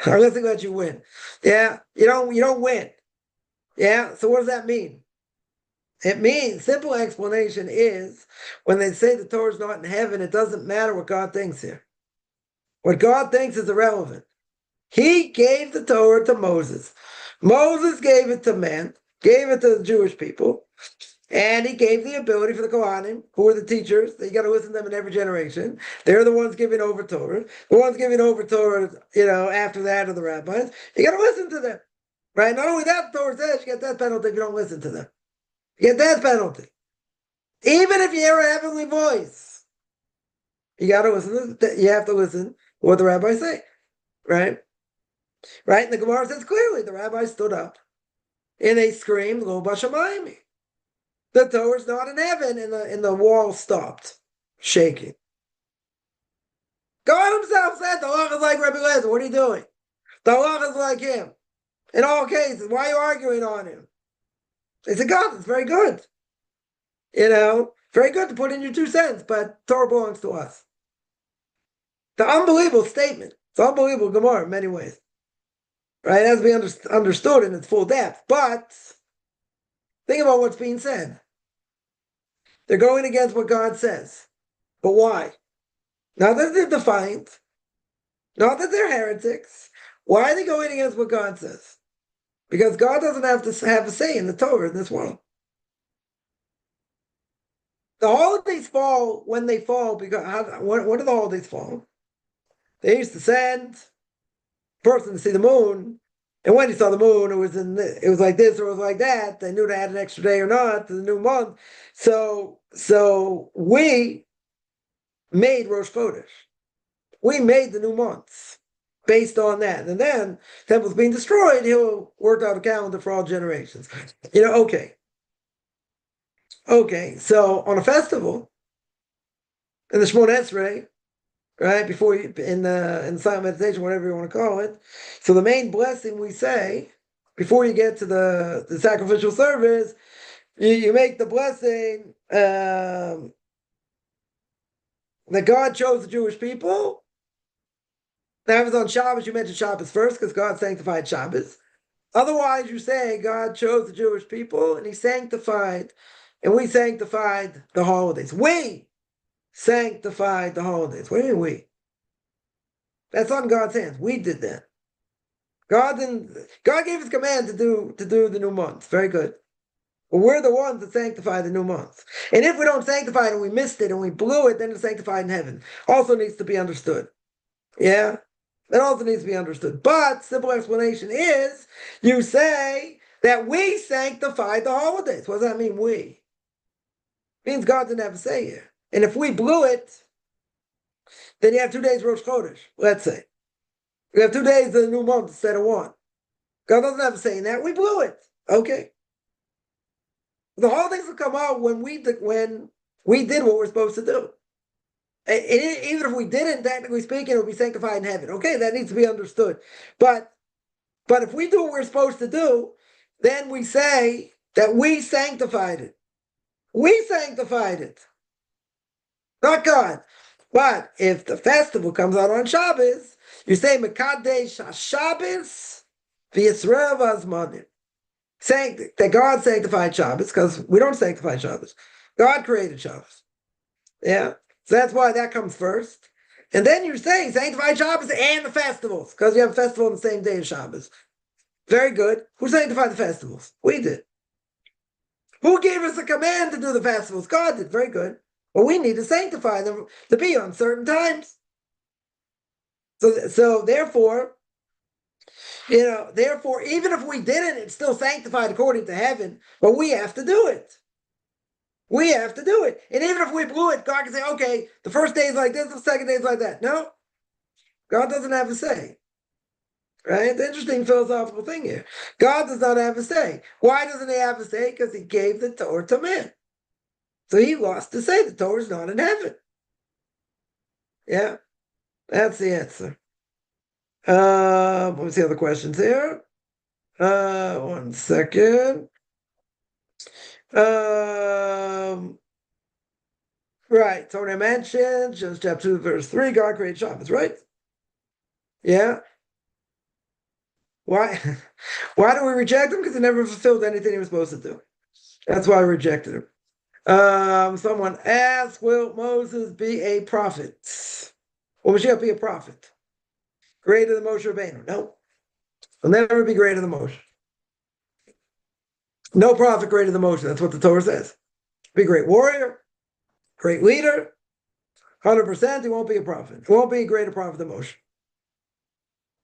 Unless they let you win. Yeah, you don't win. Yeah, so what does that mean? It means, simple explanation is, when they say the Torah is not in heaven, it doesn't matter what God thinks here. What God thinks is irrelevant. He gave the Torah to Moses. Moses gave it to men, gave it to the Jewish people, and he gave the ability for the Kohanim, who are the teachers, that you got to listen to them in every generation. They're the ones giving over Torah. The ones giving over Torah, after that are the rabbis. You got to listen to them. Right? Not only that, the Torah says you get that penalty if you don't listen to them. You get that penalty. Even if you hear a heavenly voice, you got to listen. You have to listen to what the rabbis say. Right? Right? And the Gemara says clearly, the rabbi stood up and they screamed, Lo bashamayim. The Torah's not in heaven, and the wall stopped shaking. God himself said, the halach is like Rabbi Lezer. What are you doing? The halach is like him. In all cases, why are you arguing on him? They said, God, it's very good. Very good to put in your 2 cents, but Torah belongs to us. The unbelievable statement. It's unbelievable Gemara in many ways. Right? It has to be understood in its full depth. But think about what's being said. They're going against what God says. But why? Not that they're defiant. Not that they're heretics. Why are they going against what God says? Because God doesn't have to have a say in the Torah in this world. The holidays fall when they fall because when do the holidays fall? They used to send a person to see the moon, and when he saw the moon, it was like this or it was like that. They knew they had an extra day or not to the new month. So we made Rosh Chodesh. We made the new months based on that. And then the temple's being destroyed, he'll work out a calendar for all generations. Okay. Okay, so on a festival, in the Shemona Esrei, right, before you, in the silent meditation, whatever you want to call it, so the main blessing we say, before you get to the sacrificial service, you make the blessing that God chose the Jewish people. Now, if it's on Shabbos, you mention Shabbos first, because God sanctified Shabbos. Otherwise, you say God chose the Jewish people, and he sanctified, and we sanctified the holidays. We sanctified the holidays. What do you mean we? That's on God's hands. We did that. God gave his command to do the new months. Very good. But we're the ones that sanctify the new months. And if we don't sanctify it and we missed it and we blew it, then it's sanctified in heaven. Also needs to be understood. Yeah? That also needs to be understood. But simple explanation is, you say that we sanctified the holidays. What does that mean, we? It means God didn't have a say here. And if we blew it, then you have 2 days Rosh Chodesh, let's say. You have 2 days of the new month instead of 1. God doesn't have a say in that. We blew it. Okay. The holidays will come out when we did what we're supposed to do. And even if we didn't, technically speaking, it would be sanctified in heaven. Okay, that needs to be understood. But if we do what we're supposed to do, then we say that we sanctified it. We sanctified it. Not God. But if the festival comes out on Shabbos, you say Mekadesh Shabbos v'Yisrael v'Azmanim. Saying that God sanctified Shabbos, because we don't sanctify Shabbos. God created Shabbos. Yeah? So that's why that comes first. And then you're saying sanctify Shabbos and the festivals, because you have a festival on the same day as Shabbos. Very good. Who sanctified the festivals? We did. Who gave us a command to do the festivals? God did. Very good. But we need to sanctify them to be on certain times. So therefore, even if we didn't, it's still sanctified according to heaven, but we have to do it. We have to do it. And even if we blew it, God can say, okay, the first day is like this, the second day is like that. No, God doesn't have a say. Right? It's an interesting philosophical thing here. God does not have a say. Why doesn't he have a say? Because he gave the Torah to man. So he lost to say the Torah is not in heaven. Yeah, that's the answer. What was the other questions here? One second. Right. So when I mentioned Genesis chapter 2, verse 3, God created Shabbos, right? Yeah. Why? Why do we reject him? Because he never fulfilled anything he was supposed to do. That's why we rejected him. Someone asked, will Moses be a prophet? Will Mashiach be a prophet? Greater than Moshe Rabbeinu? No. He'll never be greater than Moshe. No prophet greater than Moshe. That's what the Torah says. Be a great warrior, great leader, 100%. He won't be a prophet. He won't be a greater prophet than Moshe.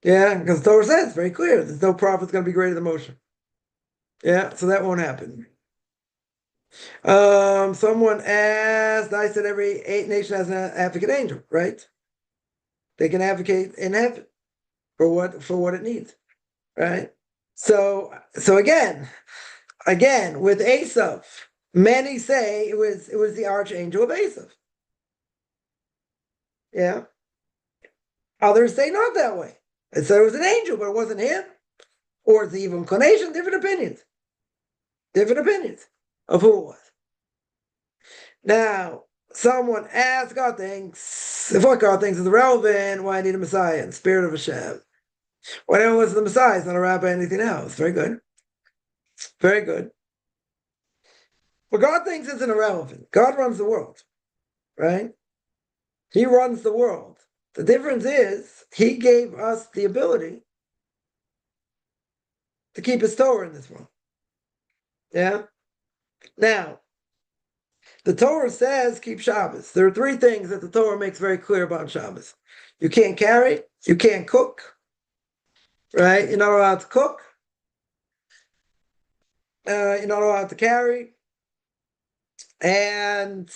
Yeah, because the Torah says very clear. There's no prophet's going to be greater than Moshe. Yeah, so that won't happen. Someone asked, I said every nation has an advocate angel, right? They can advocate in heaven for what it needs, right? So again, with Esav, many say it was the archangel of Esav. Yeah. Others say not that way. They said it was an angel, but it wasn't him. Or it's the evil inclination, different opinions. Different opinions of who it was. Now, someone asked, God thinks, if what God thinks is irrelevant, why I need a Messiah in spirit of Hashem? Whatever was the Messiah, it's not a rabbi, anything else. Very good. Very good. What God thinks isn't irrelevant. God runs the world, right? He runs the world. The difference is he gave us the ability to keep his Torah in this world. Yeah? Now, the Torah says keep Shabbos. There are three things that the Torah makes very clear about Shabbos. You can't carry, you can't cook, right? You're not allowed to cook. You're not allowed to carry. And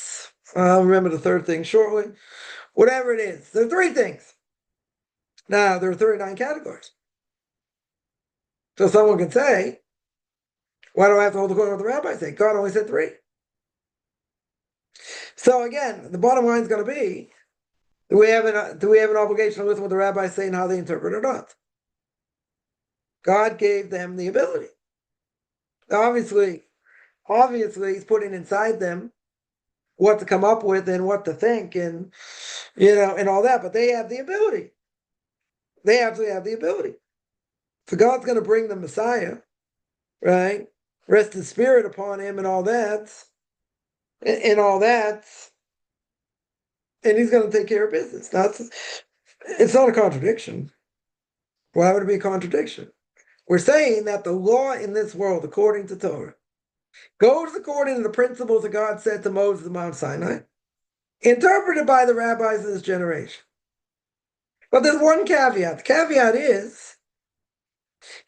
I'll remember the third thing shortly. Whatever it is, there are three things. Now, there are 39 categories. So someone can say, why do I have to hold according to what the rabbis say? God only said three. So again, the bottom line is going to be, do we have an obligation to listen to what the rabbis say and how they interpret or not? God gave them the ability. Obviously, he's putting inside them what to come up with and what to think and, and all that, but they have the ability. They absolutely have the ability. So God's going to bring the Messiah, right? Rest his spirit upon him and all that, and he's going to take care of business. It's not a contradiction. Why would it be a contradiction? We're saying that the law in this world, according to Torah, goes according to the principles that God said to Moses at Mount Sinai, interpreted by the rabbis of this generation. But there's one caveat. The caveat is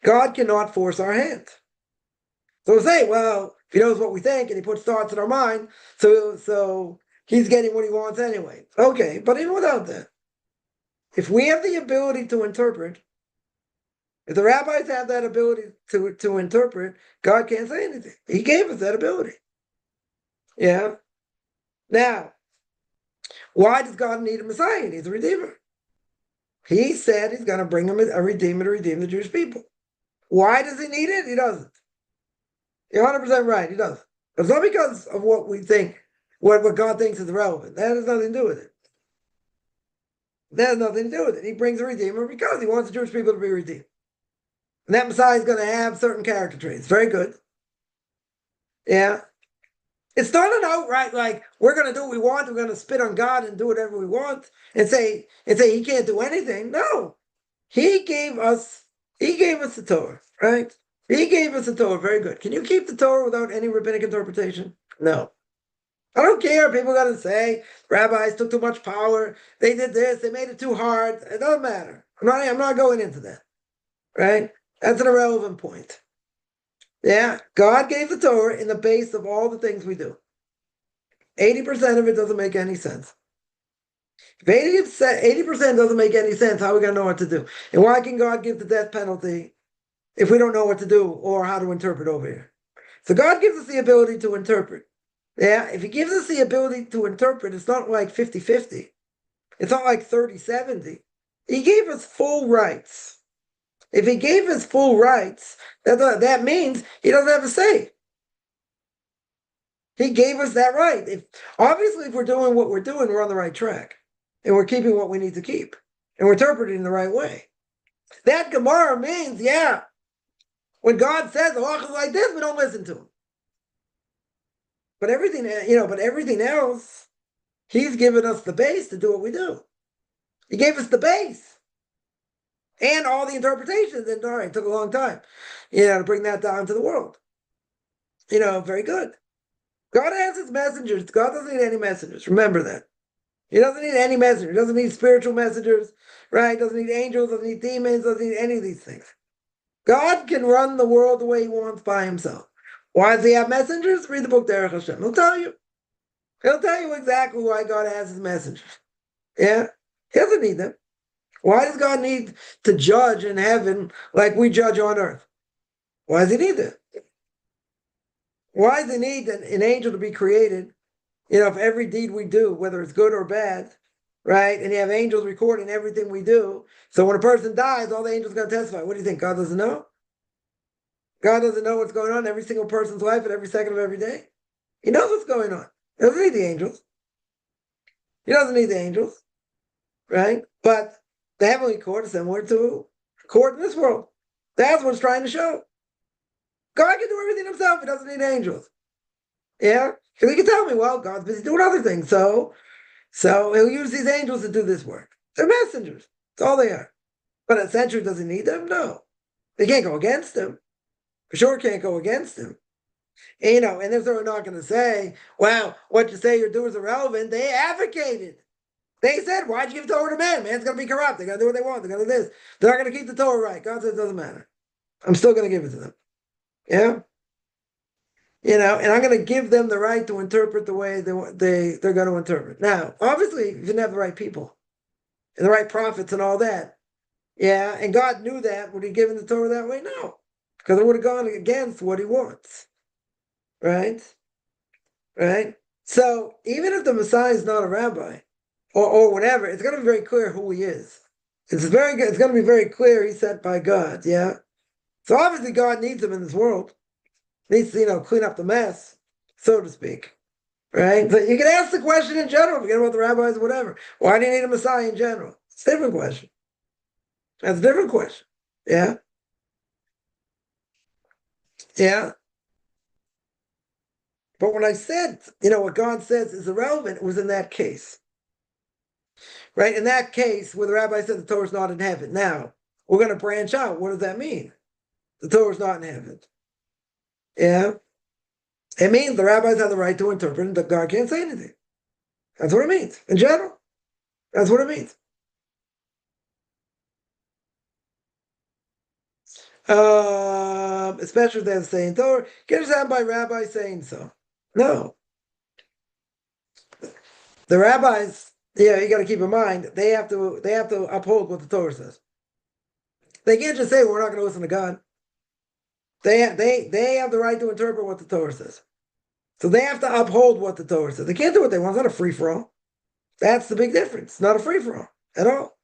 God cannot force our hand. So we say, well, if he knows what we think and he puts thoughts in our mind, so he's getting what he wants anyway. Okay, but even without that, if we have the ability to interpret, if the rabbis have that ability to interpret, God can't say anything. He gave us that ability. Yeah. Now, why does God need a Messiah? He needs a Redeemer. He said he's going to bring him a Redeemer to redeem the Jewish people. Why does he need it? He doesn't. You're 100% right. He doesn't. It's not because of what we think, what God thinks is relevant. That has nothing to do with it. That has nothing to do with it. He brings a Redeemer because he wants the Jewish people to be redeemed. And that Messiah is going to have certain character traits. Very good. Yeah. It's not an outright like, we're going to do what we want, we're going to spit on God and do whatever we want and say he can't do anything. No. He gave us the Torah, right? He gave us the Torah. Very good. Can you keep the Torah without any rabbinic interpretation? No. I don't care. People got to say rabbis took too much power. They did this. They made it too hard. It doesn't matter. I'm not going into that. Right? That's an irrelevant point. Yeah. God gave the Torah in the base of all the things we do. 80% of it doesn't make any sense. If 80% doesn't make any sense, how are we going to know what to do? And why can God give the death penalty if we don't know what to do or how to interpret over here? So God gives us the ability to interpret. Yeah, if he gives us the ability to interpret, it's not like 50-50. It's not like 30-70. He gave us full rights. If he gave us full rights, that means he doesn't have a say. He gave us that right. Obviously, if we're doing what we're doing, we're on the right track. And we're keeping what we need to keep. And we're interpreting the right way. That Gemara means, yeah, when God says halacha is like this, we don't listen to him. But everything else, he's given us the base to do what we do. He gave us the base. And all the interpretations, and all right, it took a long time, to bring that down to the world. Very good. God has his messengers. God doesn't need any messengers. Remember that. He doesn't need any messengers. He doesn't need spiritual messengers, right? Doesn't need angels, doesn't need demons, doesn't need any of these things. God can run the world the way he wants by himself. Why does he have messengers? Read the book Derech Hashem. He'll tell you. He'll tell you exactly why God has his messengers. Yeah? He doesn't need them. Why does God need to judge in heaven like we judge on earth? Why does he need that? Why does he need an angel to be created, for every deed we do, whether it's good or bad, right? And you have angels recording everything we do. So when a person dies, all the angels are going to testify. What do you think? God doesn't know? God doesn't know what's going on in every single person's life at every second of every day? He knows what's going on. He doesn't need the angels. He doesn't need the angels, right? But the heavenly court is similar to court in this world. That's what it's trying to show. God can do everything himself. He doesn't need angels. Yeah? Because he can tell me, well, God's busy doing other things. So he'll use these angels to do this work. They're messengers. That's all they are. But essentially, does he need them? No. They can't go against him. For sure can't go against him. And, and they're not going to say, well, what you say you're doing is irrelevant. They advocated. They said, why'd you give Torah to man? Man's going to be corrupt. They're going to do what they want. They're going to do this. They're not going to keep the Torah right. God says it doesn't matter. I'm still going to give it to them. Yeah? And I'm going to give them the right to interpret the way they're going to interpret. Now, obviously, you didn't have the right people and the right prophets and all that. Yeah, and God knew that. Would he give him the Torah that way? No, because it would have gone against what he wants. Right? Right? So even if the Messiah is not a rabbi or whatever, it's going to be very clear who he is. It's going to be very clear he's sent by God. Yeah. So obviously God needs him in this world. Needs to, clean up the mess, so to speak. Right? But you can ask the question in general, forget about the rabbis or whatever. Why do you need a Messiah in general? It's a different question. That's a different question. Yeah? Yeah. But when I said, what God says is irrelevant, it was in that case. Right? In that case, where the rabbi said the Torah is not in heaven. Now, we're going to branch out. What does that mean? The Torah is not in heaven. Yeah? It means the rabbis have the right to interpret and that God can't say anything. That's what it means. In general. That's what it means. Especially if they're saying Torah, get understand by rabbis saying so. No. The rabbis, you got to keep in mind, they have to uphold what the Torah says. They can't just say we're not going to listen to God. They have the right to interpret what the Torah says. So they have to uphold what the Torah says. They can't do what they want. It's not a free-for-all. That's the big difference. It's not a free-for-all at all.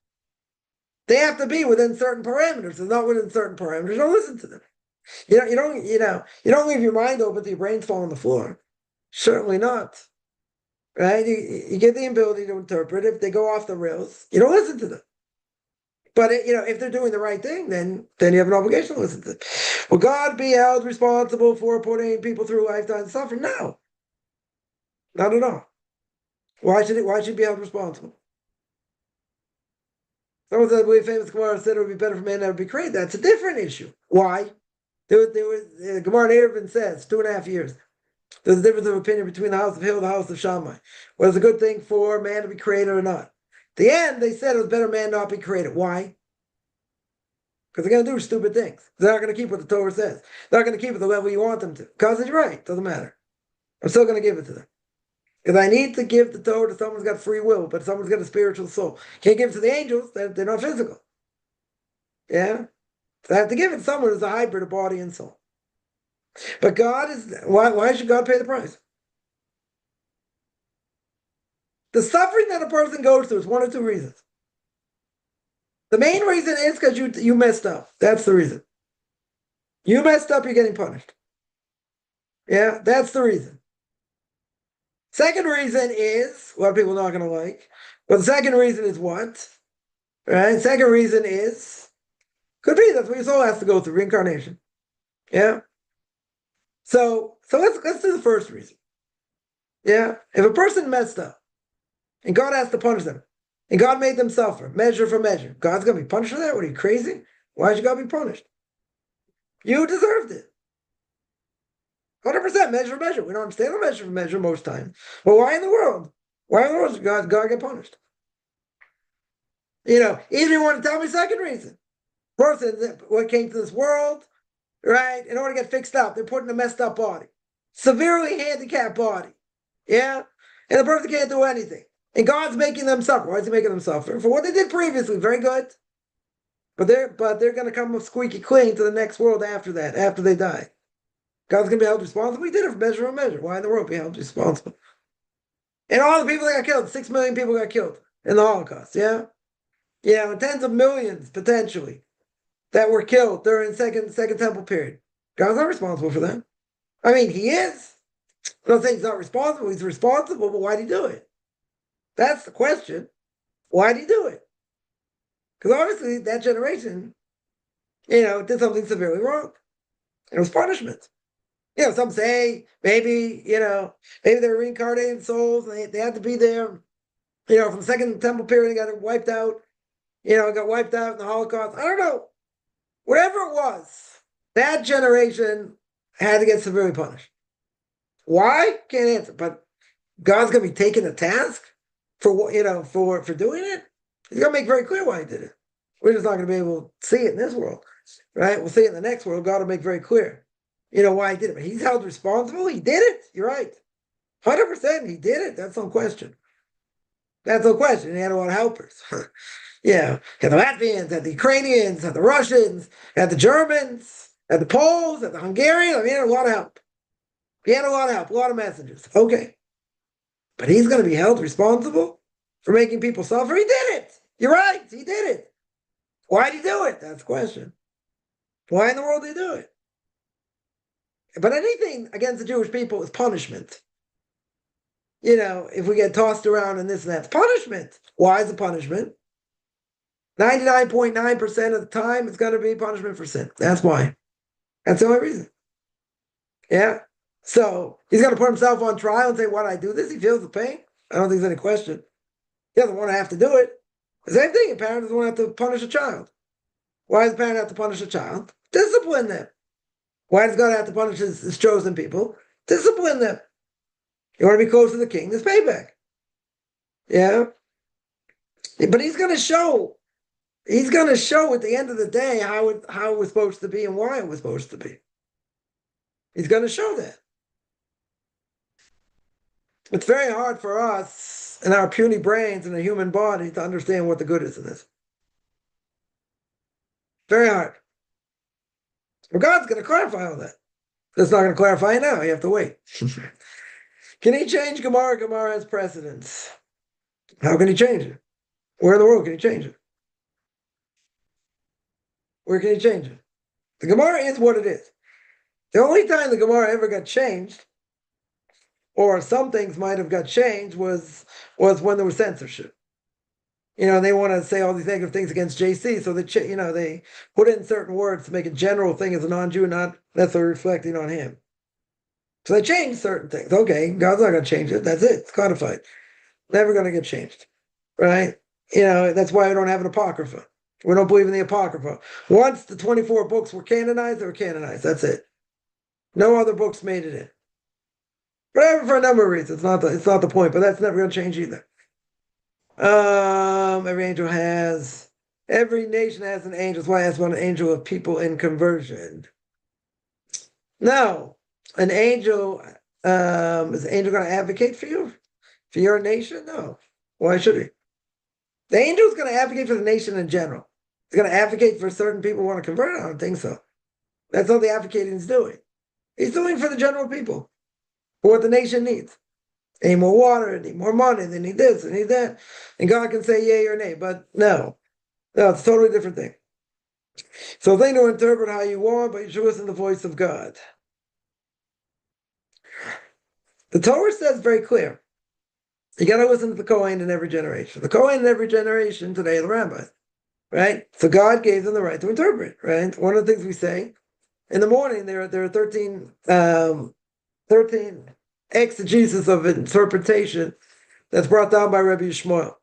They have to be within certain parameters. If not within certain parameters, don't listen to them. You don't leave your mind open till your brains fall on the floor. Certainly not. Right? You get the ability to interpret. If they go off the rails, you don't listen to them. But if they're doing the right thing, then you have an obligation to listen to them. Will God be held responsible for putting people through lifetime suffering? No, not at all. Why should he be held responsible? Someone said, "We famous Gemara said it would be better for man never be created." That's a different issue. Why? There was Gemara in Eruvin says 2.5 years. There's a difference of opinion between the house of Hill and the house of Shammai. Whether it's a good thing for man to be created or not. At the end, they said it was better man not be created. Why? Because they're going to do stupid things. They're not going to keep what the Torah says. They're not going to keep it the level you want them to. Because it's right. Doesn't matter. I'm still going to give it to them. Because I need to give the Torah to someone's got free will, but someone's got a spiritual soul. Can't give it to the angels, they're not physical. Yeah? So I have to give it to someone who's a hybrid of body and soul. But God is, why should God pay the price? The suffering that a person goes through is one or two reasons. The main reason is because you messed up. That's the reason. You messed up, you're getting punished. Yeah, that's the reason. Second reason is, a lot of people are not going to like, but the second reason is what? Right? Second reason is, could be that's what your soul has to go through, reincarnation. Yeah? So let's do the first reason. Yeah? If a person messed up, and God has to punish them, and God made them suffer, measure for measure, God's going to be punished for that? What are you, crazy? Why should God be punished? You deserved it. 100% measure for measure. We don't understand the measure for measure most times. But why in the world? Why in the world does God get punished? Even if you want to tell me second reason. Person, what came to this world, right, in order to get fixed up, they're put in a messed up body. Severely handicapped body. Yeah? And the person can't do anything. And God's making them suffer. Why is he making them suffer? For what they did previously, very good. But they're going to come up squeaky clean to the next world after that, after they die. God's going to be held responsible. He did it for measure for measure. Why in the world be held responsible? And all the people that got killed, 6 million people got killed in the Holocaust, yeah? Yeah, and tens of millions, potentially, that were killed during second temple period. God's not responsible for that. I mean, he is. I'm not saying he's not responsible. He's responsible, but why did he do it? That's the question. Why did he do it? Because obviously that generation, did something severely wrong. It was punishment. Some say maybe they were reincarnated souls and they had to be there, from the second temple period, they got wiped out, got wiped out in the Holocaust. I don't know. Whatever it was, that generation had to get severely punished. Why? Can't answer. But God's going to be taking a task for for doing it. He's going to make very clear why he did it. We're just not going to be able to see it in this world, right? We'll see it in the next world. God will make very clear, why he did it. But he's held responsible. He did it. You're right. 100% he did it. That's no question. That's no question. He had a lot of helpers. Had the Latvians, had the Ukrainians, had the Russians, had the Germans, had the Poles, had the Hungarians. He had a lot of help. He had a lot of help, a lot of messengers. Okay. But he's going to be held responsible for making people suffer? He did it. You're right. He did it. Why did he do it? That's the question. Why in the world did he do it? But anything against the Jewish people is punishment. If we get tossed around and this and that, it's punishment. Why is it punishment? 99.9% of the time, it's going to be punishment for sin. That's why. That's the only reason. Yeah. So he's going to put himself on trial and say, why did I do this? He feels the pain. I don't think there's any question. He doesn't want to have to do it. The same thing, a parent doesn't want to have to punish a child. Why does a parent have to punish a child? Discipline them. Why does God have to punish his chosen people? Discipline them. You want to be close to the king, there's payback. Yeah. But he's going to show at the end of the day how it was supposed to be and why it was supposed to be. He's going to show that. It's very hard for us in our puny brains and the human body to understand what the good is in this. Very hard. But God's going to clarify all that. It's not going to clarify it now. You have to wait. Can he change Gemara? Gemara has precedence. How can he change it? Where in the world can he change it? Where can he change it? The Gemara is what it is. The only time the Gemara ever got changed, or some things might have got changed, was when there was censorship. They want to say all these negative things against JC, so they put in certain words to make a general thing as a non-Jew, not necessarily reflecting on him. So they changed certain things. Okay, God's not going to change it. That's it. It's codified. Never going to get changed, right? That's why we don't have an Apocrypha. We don't believe in the Apocrypha. Once the 24 books were canonized, they were canonized. That's it. No other books made it in. But for a number of reasons. It's not the point, but that's never going to change either. Every nation has an angel. That's why I asked about an angel of people in conversion. No, an angel, is an angel going to advocate for you? For your nation? No. Why should he? The angel's going to advocate for the nation in general. He's going to advocate for certain people who want to convert. I don't think so. That's all the advocating he's doing. He's doing for the general people, for what the nation needs. They need more water, they need more money, they need this, they need that. And God can say yay or nay, but no. No, it's a totally different thing. So they to interpret how you want, but you should listen to the voice of God. The Torah says very clear. You got to listen to the Kohen in every generation. The Kohen in every generation today are the rabbis, right? So God gave them the right to interpret, right? One of the things we say in the morning, there are 13 exegesis of interpretation that's brought down by Rabbi Shmuel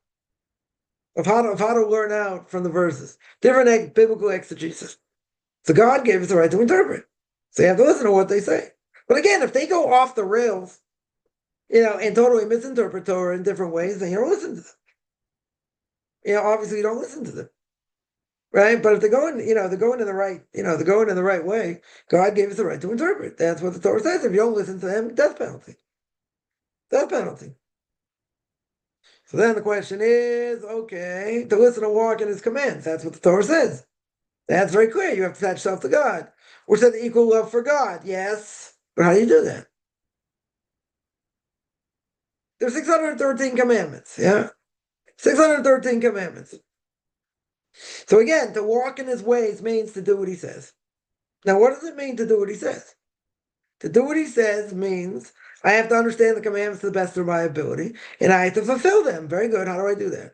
of how to learn out from the verses. Different biblical exegesis. So God gave us the right to interpret. So you have to listen to what they say. But again, if they go off the rails, and totally misinterpret Torah in different ways, then you don't listen to them. Obviously you don't listen to them. Right? But if they're going, they're going in the right, they're going in the right way, God gave us the right to interpret. That's what the Torah says. If you don't listen to them, death penalty. Death penalty. So then the question is, okay, to listen and walk in his commands. That's what the Torah says. That's very clear. You have to attach yourself to God. We're said equal love for God. Yes. But how do you do that? There's 613 commandments, yeah? 613 commandments. So again, to walk in his ways means to do what he says. Now, what does it mean to do what he says? To do what he says means I have to understand the commandments to the best of my ability, and I have to fulfill them. Very good. How do I do that?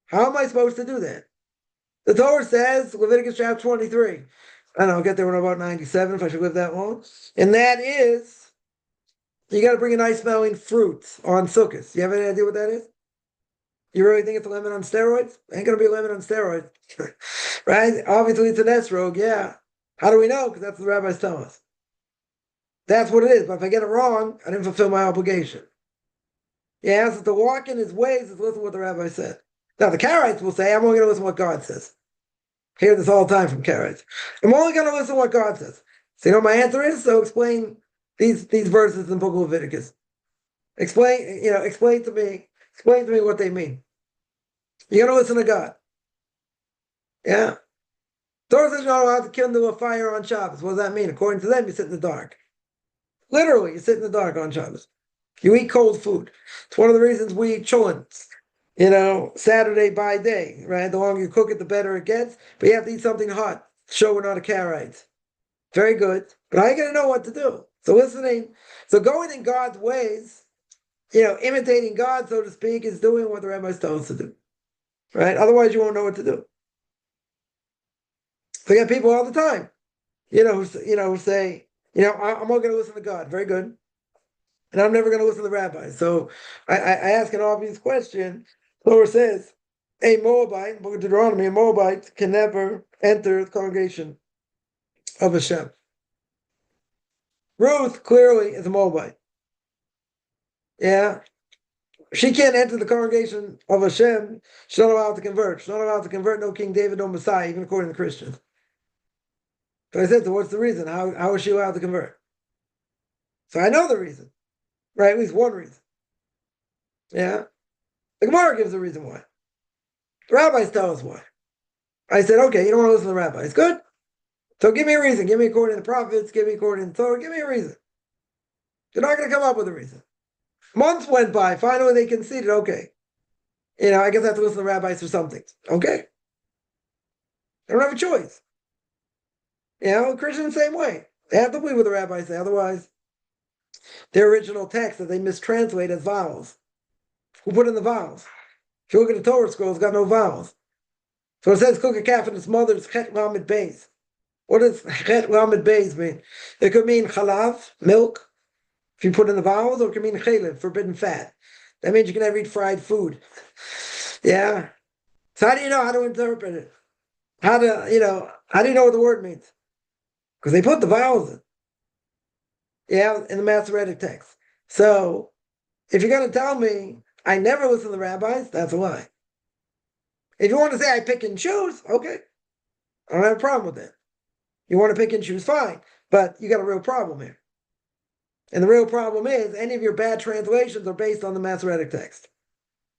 How am I supposed to do that? The Torah says, Leviticus chapter 23. I don't know, I'll get there when I'm about 97 if I should live that long. And that is, you got to bring a nice smelling fruit on Sukkot. You have any idea what that is? You really think it's a lemon on steroids? Ain't going to be a lemon on steroids. Right? Obviously, it's an esrog, yeah. How do we know? Because that's what the rabbis tell us. That's what it is. But if I get it wrong, I didn't fulfill my obligation. Yeah, so to walk in his ways is listen to what the rabbi said. Now, the Karaites will say, I'm only going to listen to what God says. I hear this all the time from Karaites. I'm only going to listen to what God says. So my answer is, so explain these verses in the book of Leviticus. Explain to me what they mean. You got to listen to God. Yeah. Torah says you're not allowed to kindle a fire on Shabbos. What does that mean? According to them, you sit in the dark. Literally, you sit in the dark on Shabbos. You eat cold food. It's one of the reasons we eat cholents. Saturday by day, right? The longer you cook it, the better it gets. But you have to eat something hot. Show we're not a Karaite. Very good. But I got to know what to do. So going in God's ways, imitating God, so to speak, is doing what the rabbis tell us to do. Right? Otherwise, you won't know what to do. So you get people all the time, who say, I'm only going to listen to God. Very good. And I'm never going to listen to the rabbis. So I ask an obvious question. Torah says, a Moabite, in the book of Deuteronomy, a Moabite can never enter the congregation of Hashem. Ruth clearly is a Moabite. Yeah. She can't enter the congregation of Hashem. She's not allowed to convert. She's not allowed to convert no King David, no Messiah, even according to Christians. But I said, so what's the reason? How is she allowed to convert? So I know the reason. Right? At least one reason. Yeah. The Gemara gives a reason why. The rabbis tell us why. I said, okay, you don't want to listen to the rabbis. Good. So give me a reason. Give me according to the prophets. Give me according to the Torah. Give me a reason. You're not going to come up with a reason. Months went by. Finally, they conceded, okay. I guess I have to listen to the rabbis for something. Okay. I don't have a choice. Christians the same way. They have to believe what the rabbis say. Otherwise, their original text that they mistranslate as vowels. Who put in the vowels? If you look at the Torah scroll, it's got no vowels. So it says cook a calf in its mother's chet lamed beis. What does chet lamed beis mean? It could mean chalav, milk, if you put in the vowels, or it could mean chalev, forbidden fat. That means you can never eat fried food. Yeah. So how do you know how to interpret it? How do you know what the word means? Because they put the vowels in. Yeah, in the Masoretic text. So if you're going to tell me I never listen to the rabbis, that's a lie. If you want to say I pick and choose, okay. I don't have a problem with that. You want to pick and choose, fine. But you got a real problem here. And the real problem is any of your bad translations are based on the Masoretic text.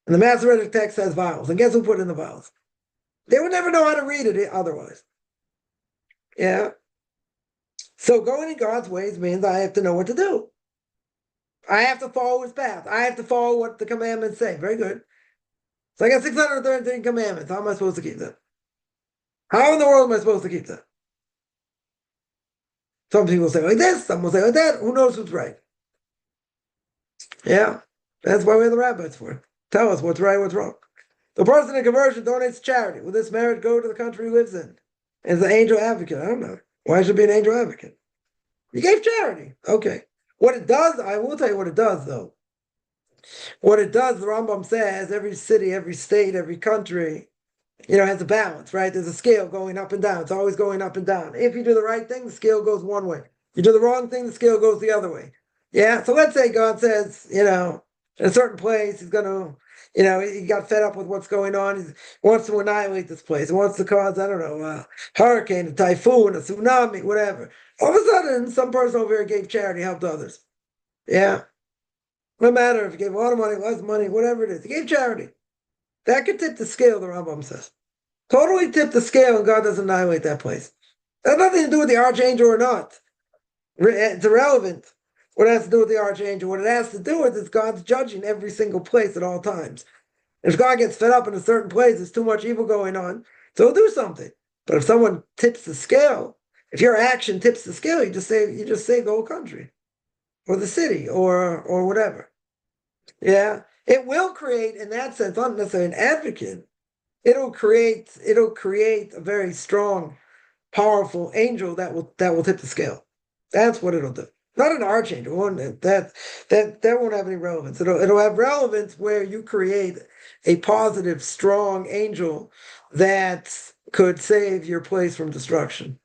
And the Masoretic text has vowels. And guess who put in the vowels? They would never know how to read it otherwise. Yeah. So going in God's ways means I have to know what to do. I have to follow his path. I have to follow what the commandments say. Very good. So I got 613 commandments. How am I supposed to keep them? How in the world am I supposed to keep them? Some people say like this, some will say like that. Who knows what's right? Yeah. That's why we're the rabbis for. Tell us what's right, what's wrong. The person in conversion donates to charity. Will this merit go to the country he lives in? As an angel advocate, I don't know. Why should it be an angel advocate? You gave charity. Okay. What it does, I will tell you what it does, though. What it does, the Rambam says, every city, every state, every country, has a balance, right? There's a scale going up and down. It's always going up and down. If you do the right thing, the scale goes one way. You do the wrong thing, the scale goes the other way. Yeah. So let's say God says, in a certain place, he's going to, he got fed up with what's going on. He wants to annihilate this place. He wants to cause, I don't know, a hurricane, a typhoon, a tsunami, whatever. All of a sudden, some person over here gave charity, helped others. Yeah. No matter if he gave a lot of money, less money, whatever it is. He gave charity. That could tip the scale, the Rambam says. Totally tip the scale, and God doesn't annihilate that place. That has nothing to do with the archangel or not. It's irrelevant what it has to do with the archangel. What it has to do with is God's judging every single place at all times. If God gets fed up in a certain place, there's too much evil going on, so he'll do something. But if someone tips the scale, if your action tips the scale, you just save the whole country, or the city, or whatever. Yeah, it will create, in that sense, not necessarily an advocate. It'll create a very strong, powerful angel that will tip the scale. That's what it'll do. Not an archangel. That won't have any relevance. It'll have relevance where you create a positive, strong angel that could save your place from destruction.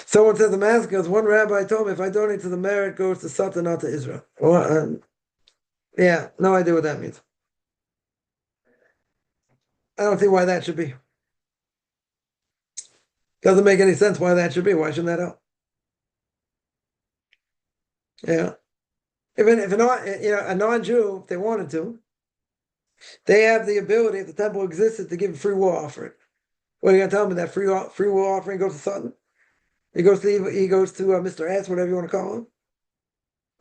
Someone says the mask goes. One rabbi told me if I donate to the merit, it goes to Satan, not to Israel. Well, yeah, no idea what that means. I don't see why that should be. Doesn't make any sense why that should be. Why shouldn't that help? Yeah. If a non-Jew, if they wanted to, they have the ability, if the temple existed, to give a free will offering. What are you gonna tell me that free will offering goes to Satan? He goes to Mr. S, whatever you want to call him.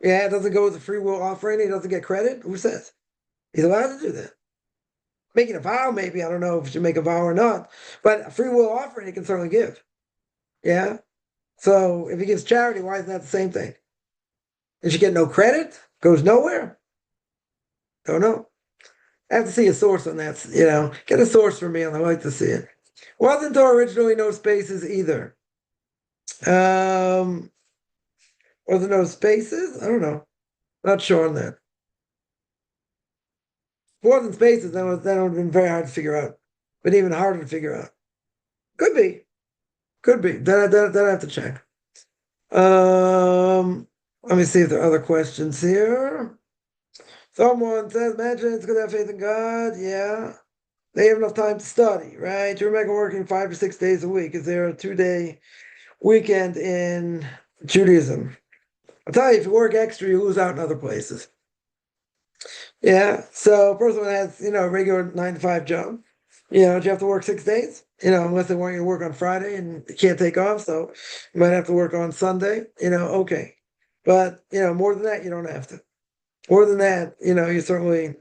Yeah, it doesn't go as a free will offering. He doesn't get credit. Who says he's allowed to do that? Making a vow, maybe. I don't know if you should make a vow or not, but a free will offering he can certainly give. Yeah. So if he gives charity, why isn't that the same thing? Did you get no credit? Goes nowhere? Don't know. I have to see a source on that. Get a source for me, and I'd like to see it. Wasn't there originally no spaces either? Was there no spaces? I don't know. Not sure on that. If it wasn't spaces, that would have been very hard to figure out. But even harder to figure out. Could be. Could be. Then I have to check. Let me see if there are other questions here. Someone says, imagine it's good to have faith in God. Yeah. They have enough time to study, right? You're making working 5 or 6 days a week. Is there a 2-day weekend in Judaism? I'll tell you, if you work extra, you lose out in other places. Yeah. So a person has, a regular 9 to 5 job. Do you have to work 6 days? Unless they want you to work on Friday and you can't take off, so you might have to work on Sunday. Okay. But more than that, you don't have to. More than that, you certainly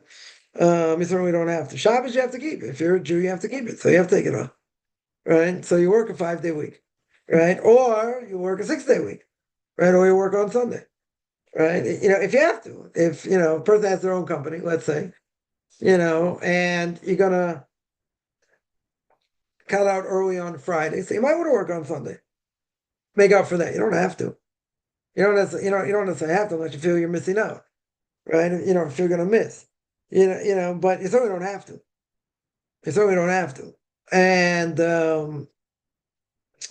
don't have to. Shabbos you have to keep it. If you're a Jew, you have to keep it. So you have to take it off. Right? So you work a 5-day week, right? Or you work a 6-day week, right? Or you work on Sunday. Right? If you have to. If a person has their own company, let's say, and you're gonna cut out early on Friday, so you might want to work on Sunday. Make up for that. You don't have to. You don't necessarily have to unless you feel you're missing out. Right? If you're gonna miss. But you certainly don't have to. You certainly don't have to. And is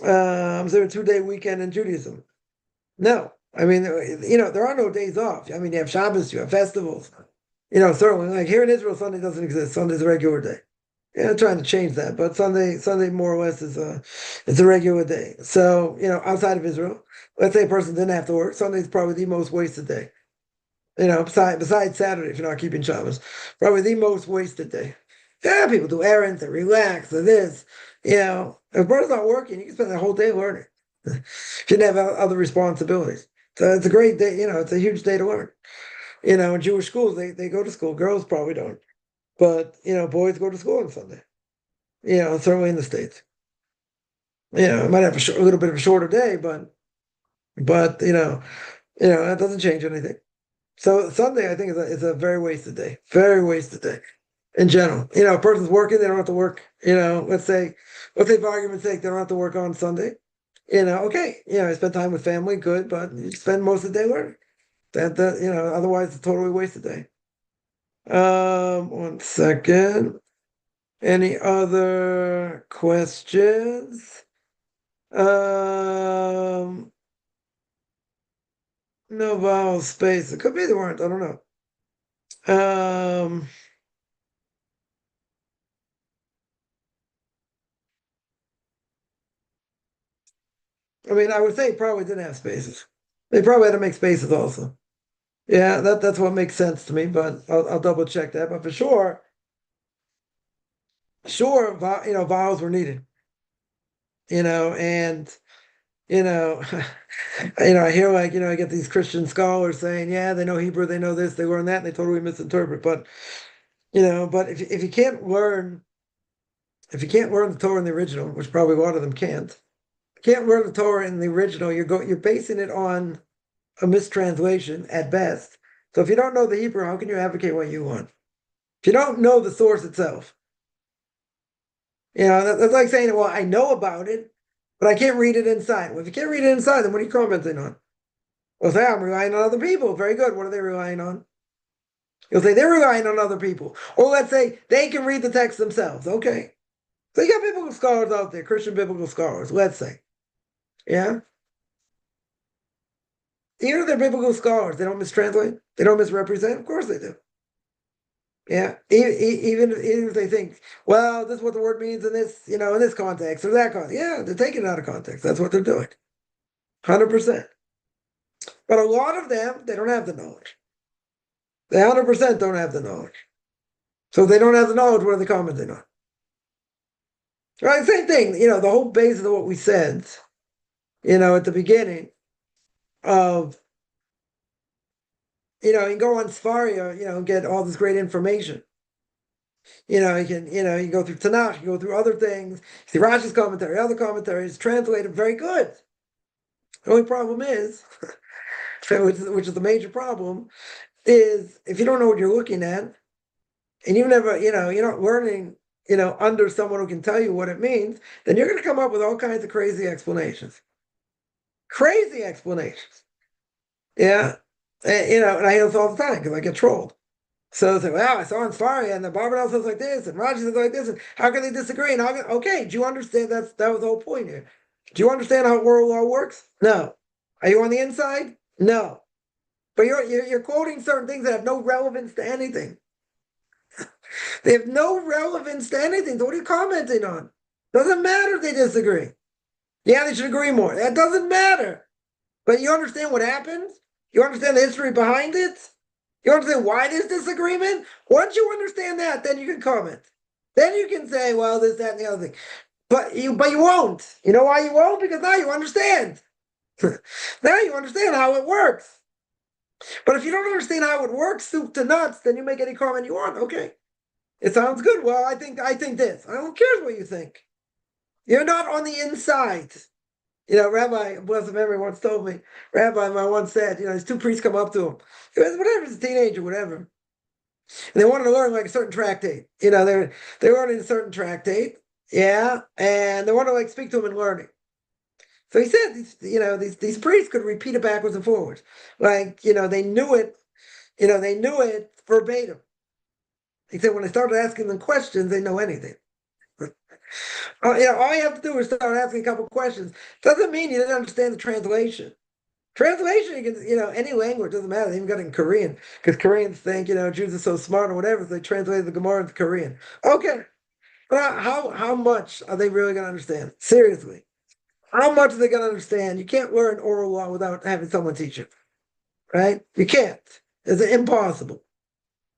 there a 2-day weekend in Judaism? No. I mean, there are no days off. I mean, you have Shabbos, you have festivals. Certainly, like here in Israel, Sunday doesn't exist. Sunday's a regular day. Yeah, trying to change that, but Sunday more or less is it's a regular day. So, outside of Israel, let's say a person didn't have to work, Sunday's probably the most wasted day. Besides Saturday, if you're not keeping Shabbos, probably the most wasted day. Yeah, people do errands, they relax, they this. If a person's not working, you can spend the whole day learning. If you didn't have other responsibilities. So it's a great day, it's a huge day to learn. In Jewish schools, they go to school. Girls probably don't. But, boys go to school on Sunday. Certainly in the States. It might have a little bit of a shorter day, but that doesn't change anything. So Sunday, I think, is a very wasted day. Very wasted day in general. A person's working, they don't have to work. Let's say for argument's sake, they don't have to work on Sunday. Okay, I spend time with family, good, but you spend most of the day learning. Otherwise it's a totally wasted day. One second. Any other questions? No vowel space. It could be there weren't. I don't know. I mean, I would say probably didn't have spaces. They probably had to make spaces also. Yeah, that's what makes sense to me, but I'll double check that. But for sure, vowels were needed. And I hear I get these Christian scholars saying, yeah, they know Hebrew, they know this, they learn that, and they totally misinterpret. But if you can't learn, the Torah in the original, which probably a lot of them can't learn the Torah in the original, you're basing it on a mistranslation at best. So if you don't know the Hebrew, how can you advocate what you want? If you don't know the source itself, that's like saying, well, I know about it, but I can't read it inside. Well, if you can't read it inside, then what are you commenting on? Well, say, I'm relying on other people. Very good. What are they relying on? You'll say they're relying on other people. Or let's say they can read the text themselves. Okay. So you got biblical scholars out there, Christian biblical scholars, let's say. Yeah. Even if they're biblical scholars, they don't mistranslate, they don't misrepresent. Of course they do. Yeah. Even if they think, well, this is what the word means in this, in this context or that context. Yeah, they're taking it out of context. That's what they're doing. 100%. But a lot of them, they don't have the knowledge. They 100% don't have the knowledge. So if they don't have the knowledge, what are they commenting on? Right, same thing. The whole basis of what we said, at the beginning of, you can go on Sfaria, and get all this great information. You can go through Tanakh, you can go through other things, see Rashi's commentary, other commentaries, translated very good. The only problem is, which is the major problem, is if you don't know what you're looking at, and you never, you're not learning, under someone who can tell you what it means, then you're going to come up with all kinds of crazy explanations. Crazy explanations. Yeah. And I hear this all the time because I get trolled. So it's like, wow, I saw in Sfaria and the Barbanel says like this, and Rashi says like this, and how can they disagree? And okay, do you understand that was the whole point here? Do you understand how world law works? No. Are you on the inside? No. But you're quoting certain things that have no relevance to anything. They have no relevance to anything. So what are you commenting on? Doesn't matter if they disagree. Yeah, they should agree more. That doesn't matter. But you understand what happened? You understand the history behind it? You understand why there's disagreement? Once you understand that, then you can comment. Then you can say, well, this, that, and the other thing. But you won't. You know why you won't? Because now you understand. Now you understand how it works. But if you don't understand how it works, soup to nuts, then you make any comment you want. Okay. It sounds good. Well, I think this. I don't care what you think. You're not on the inside. Rabbi, blessed memory, once told me, Rabbi once said, these two priests come up to him. He was, whatever, he's a teenager, whatever. And they wanted to learn like a certain tractate. They learned a certain tractate. Yeah. And they wanted to speak to him and learn it. So he said, these priests could repeat it backwards and forwards. They knew it, they knew it verbatim. He said, when they started asking them questions, they know anything. All you have to do is start asking a couple questions. Doesn't mean you didn't understand the translation. Translation, you can, any language, doesn't matter. They even got it in Korean, because Koreans think, Jews are so smart or whatever, so they translated the Gemara into Korean. Okay. But how much are they really going to understand? Seriously, how much are they going to understand? You can't learn oral law without having someone teach you, right? You can't. It's impossible.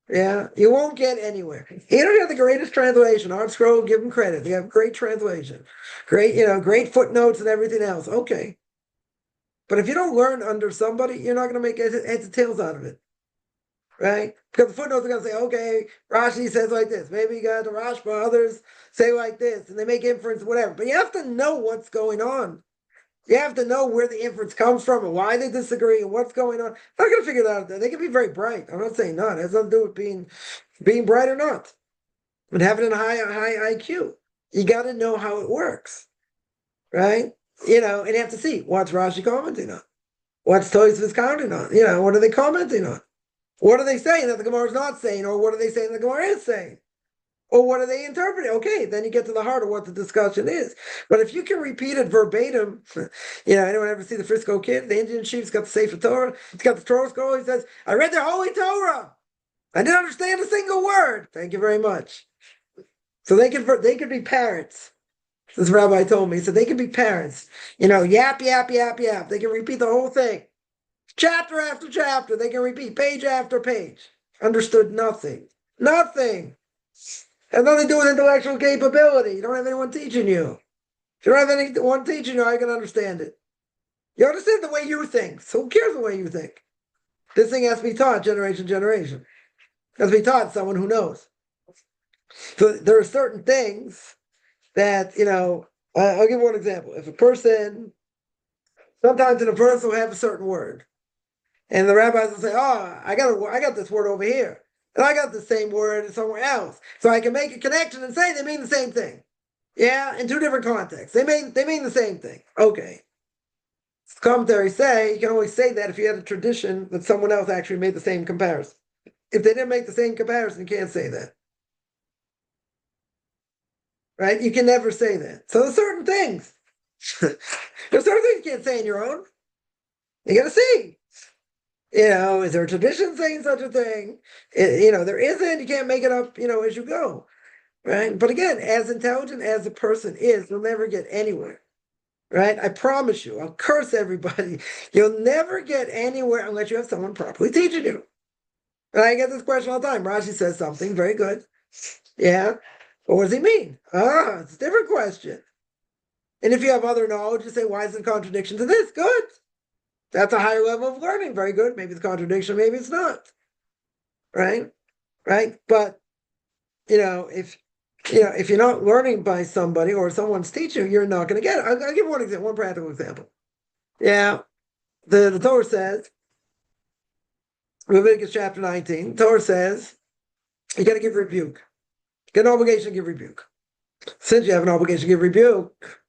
Yeah, you won't get anywhere. You don't have the greatest translation. Art Scroll, give them credit. They have great translation, great, great footnotes and everything else. Okay, but if you don't learn under somebody, you're not going to make heads and tails out of it, right? Because the footnotes are going to say, okay, Rashi says like this. Maybe you got the Rashba, others say like this, and they make inference, whatever. But you have to know what's going on. You have to know where the inference comes from and why they disagree and what's going on. I'm not going to figure that out. They can be very bright. I'm not saying not. It has nothing to do with being bright or not, but having a high IQ. You got to know how it works, right? And you have to see what's Rashi commenting on, what's Tosfos counting on. What are they commenting on? What are they saying that the Gemara is not saying, or what are they saying the Gemara is saying? Or what are they interpreting? Okay, then you get to the heart of what the discussion is. But if you can repeat it verbatim, anyone ever see the Frisco Kid? The Indian chief's got the Sefer Torah. He's got the Torah scroll. He says, I read the Holy Torah. I didn't understand a single word. Thank you very much. So they could be parents. This rabbi told me. He said they could be parents. Yap, yap, yap, yap. They can repeat the whole thing. Chapter after chapter. They can repeat page after page. Understood nothing. Nothing. Has nothing to do with intellectual capability. You don't have anyone teaching you. If you don't have anyone teaching you, how are you going to understand it? You understand the way you think. So who cares the way you think? This thing has to be taught generation to generation. It has to be taught someone who knows. So there are certain things that, I'll give one example. If a person, sometimes in a verse will have a certain word, and the rabbis will say, oh, I got this word over here. And I got the same word somewhere else. So I can make a connection and say they mean the same thing. Yeah, in two different contexts. They mean the same thing. Okay. Commentaries say you can only say that if you had a tradition that someone else actually made the same comparison. If they didn't make the same comparison, you can't say that. Right? You can never say that. So there's certain things. There's certain things you can't say on your own. You gotta see. Is there a tradition saying such a thing? There isn't. You can't make it up, as you go, right? But again, as intelligent as a person is, you'll never get anywhere, right? I promise you. I'll curse everybody. You'll never get anywhere unless you have someone properly teaching you. And I get this question all the time. Rashi says something very good. Yeah. But what does he mean? It's a different question. And if you have other knowledge, you say, why is it a contradiction to this? Good. That's a higher level of learning. Very good. Maybe it's a contradiction, maybe it's not. Right? Right? But, if you're not learning by somebody or someone's teaching you, you're not going to get it. I'll give one example, one practical example. Yeah. The Torah says, Leviticus chapter 19, the Torah says, you got to give rebuke. You got an obligation to give rebuke. Since you have an obligation to give rebuke,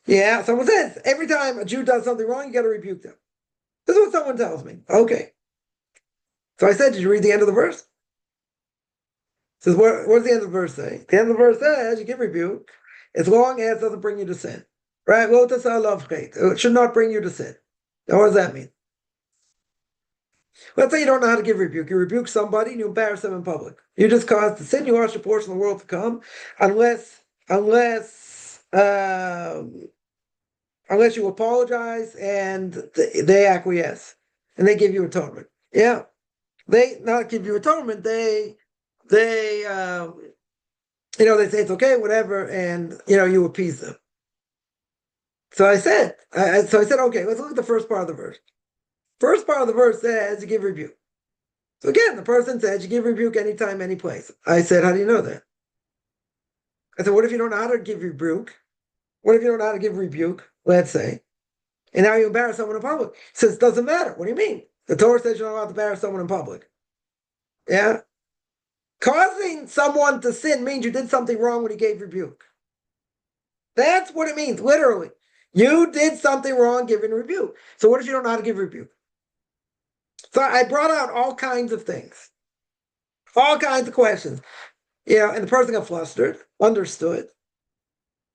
yeah, someone says, every time a Jew does something wrong, you got to rebuke them. This is what someone tells me. Okay. So I said, did you read the end of the verse? It says, what does the end of the verse say? The end of the verse says, you give rebuke as long as it doesn't bring you to sin. Right? It should not bring you to sin. Now, what does that mean? Let's say you don't know how to give rebuke. You rebuke somebody and you embarrass them in public. You just caused the sin. You watch the portion of the world to come, unless you apologize and they acquiesce and they give you atonement. Yeah, they not give you atonement. They say it's okay, whatever, and you appease them. So I said, okay, let's look at the first part of the verse. First part of the verse says you give rebuke. So again, the person says you give rebuke anytime, any place. I said, how do you know that? I said, what if you don't know how to give rebuke? What if you don't know how to give rebuke, let's say, and now you embarrass someone in public? He says, it doesn't matter. What do you mean? The Torah says you're not allowed to embarrass someone in public. Yeah? Causing someone to sin means you did something wrong when you gave rebuke. That's what it means, literally. You did something wrong giving rebuke. So what if you don't know how to give rebuke? So I brought out all kinds of things, all kinds of questions. And the person got flustered, understood.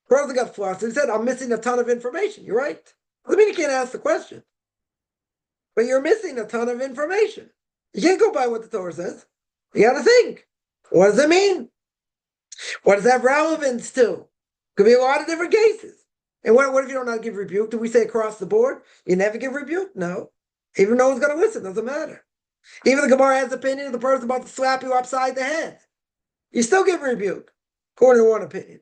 The person got flustered. He said, I'm missing a ton of information. You're right. Doesn't mean you can't ask the question. But you're missing a ton of information. You can't go by what the Torah says. You got to think. What does it mean? What does that have relevance to? Could be a lot of different cases. And what if you don't know how to give rebuke? Do we say across the board? You never give rebuke? No. Even no one's going to listen, doesn't matter. Even the Gemara has opinion of the person about to slap you upside the head. You still give rebuke, according to one opinion.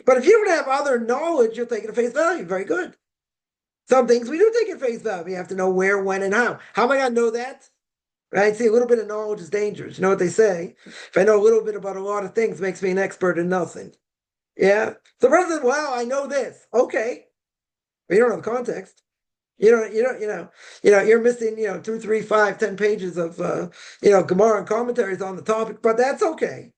But if you don't have other knowledge, you'll take it at face value. Very good. Some things we do take at face value. You have to know where, when, and how. How am I going to know that? Right? See, a little bit of knowledge is dangerous. You know what they say? If I know a little bit about a lot of things, it makes me an expert in nothing. Yeah. So the person says, well, I know this. Okay. But you don't know the context. You're missing, 2, 3, 5, 10 pages of, Gemara and commentaries on the topic, but that's okay.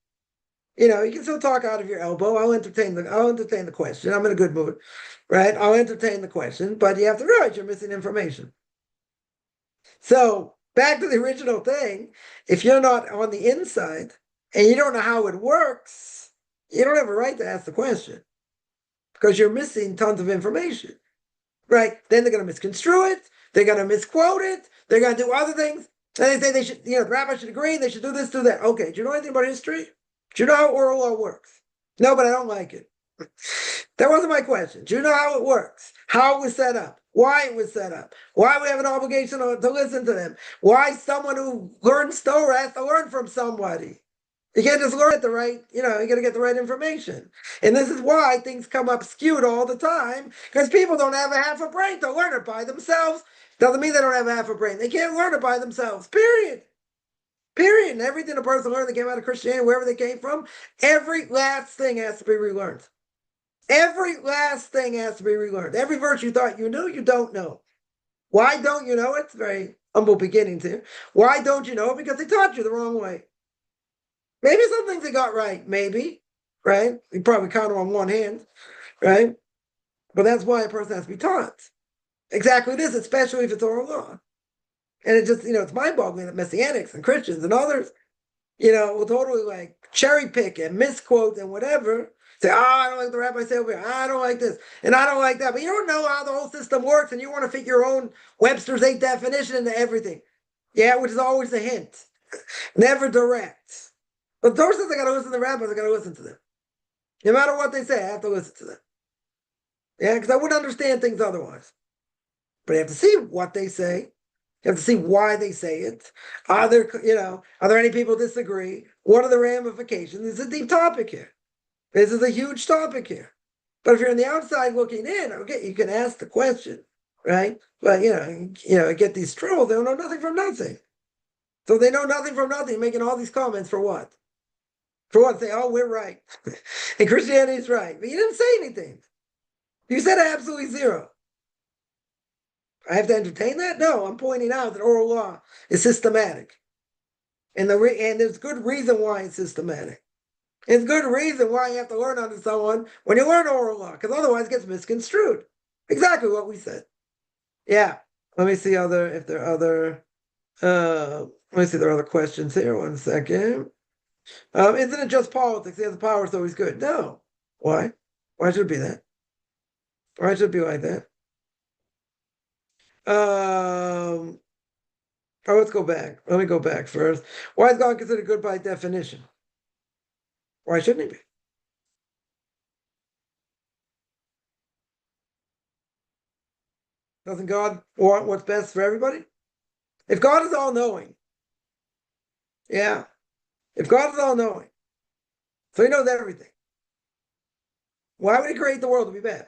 You can still talk out of your elbow. I'll entertain the question. I'm in a good mood, right? I'll entertain the question, but you have to realize you're missing information. So back to the original thing, if you're not on the inside and you don't know how it works, you don't have a right to ask the question because you're missing tons of information, right? Then they're going to misconstrue it. They're going to misquote it. They're going to do other things. And they say they should, the rabbi should agree. They should do this, do that. Okay. Do you know anything about history? Do you know how oral law works? No, but I don't like it. That wasn't my question. Do you know how it works? How it was set up? Why it was set up? Why we have an obligation to listen to them? Why someone who learns Torah has to learn from somebody? You can't just learn at the right, you got to get the right information. And this is why things come up skewed all the time, because people don't have a half a brain to learn it by themselves. Doesn't mean they don't have a half a brain. They can't learn it by themselves, period. Period. And everything a person learned that came out of Christianity, wherever they came from, every last thing has to be relearned. Every last thing has to be relearned. Every virtue you thought you knew, you don't know. Why don't you know it? It's a very humble beginning to. Why don't you know it? Because they taught you the wrong way. Maybe some things they got right, maybe, right? You probably count them on one hand, right? But that's why a person has to be taught exactly this, especially if it's oral law. And it just, it's mind-boggling that Messianics and Christians and others, will totally like cherry pick and misquote and whatever. Say, I don't like the rabbi say over here. I don't like this. And I don't like that. But you don't know how the whole system works and you want to fit your own Webster's 8 definition into everything. Yeah, which is always a hint. Never direct. But the Torah says I got to listen to the rabbis. I got to listen to them. No matter what they say, I have to listen to them. Yeah, because I wouldn't understand things otherwise. But I have to see what they say. You have to see why they say it. Are there any people who disagree? What are the ramifications? This is a deep topic here. This is a huge topic here. But if you're on the outside looking in, okay, you can ask the question, right? But get these trolls, they don't know nothing from nothing. So they know nothing from nothing, making all these comments for what? For what? Say, oh, we're right. And Christianity's right. But you didn't say anything. You said absolutely zero. I have to entertain that? No, I'm pointing out that oral law is systematic. And there's good reason why it's systematic. It's good reason why you have to learn under someone when you learn oral law, because otherwise it gets misconstrued. Exactly what we said. Yeah. Let me see if there are other let me see there are other questions here. 1 second. Isn't it just politics? Yeah, the power is always good. No. Why? Why should it be that? Why should it be like that? Let's go back. Let me go back first. Why is God considered good by definition? Why shouldn't he be? Doesn't God want what's best for everybody? If God is all-knowing, yeah. If God is all-knowing, so he knows everything, why would he create the world to be bad?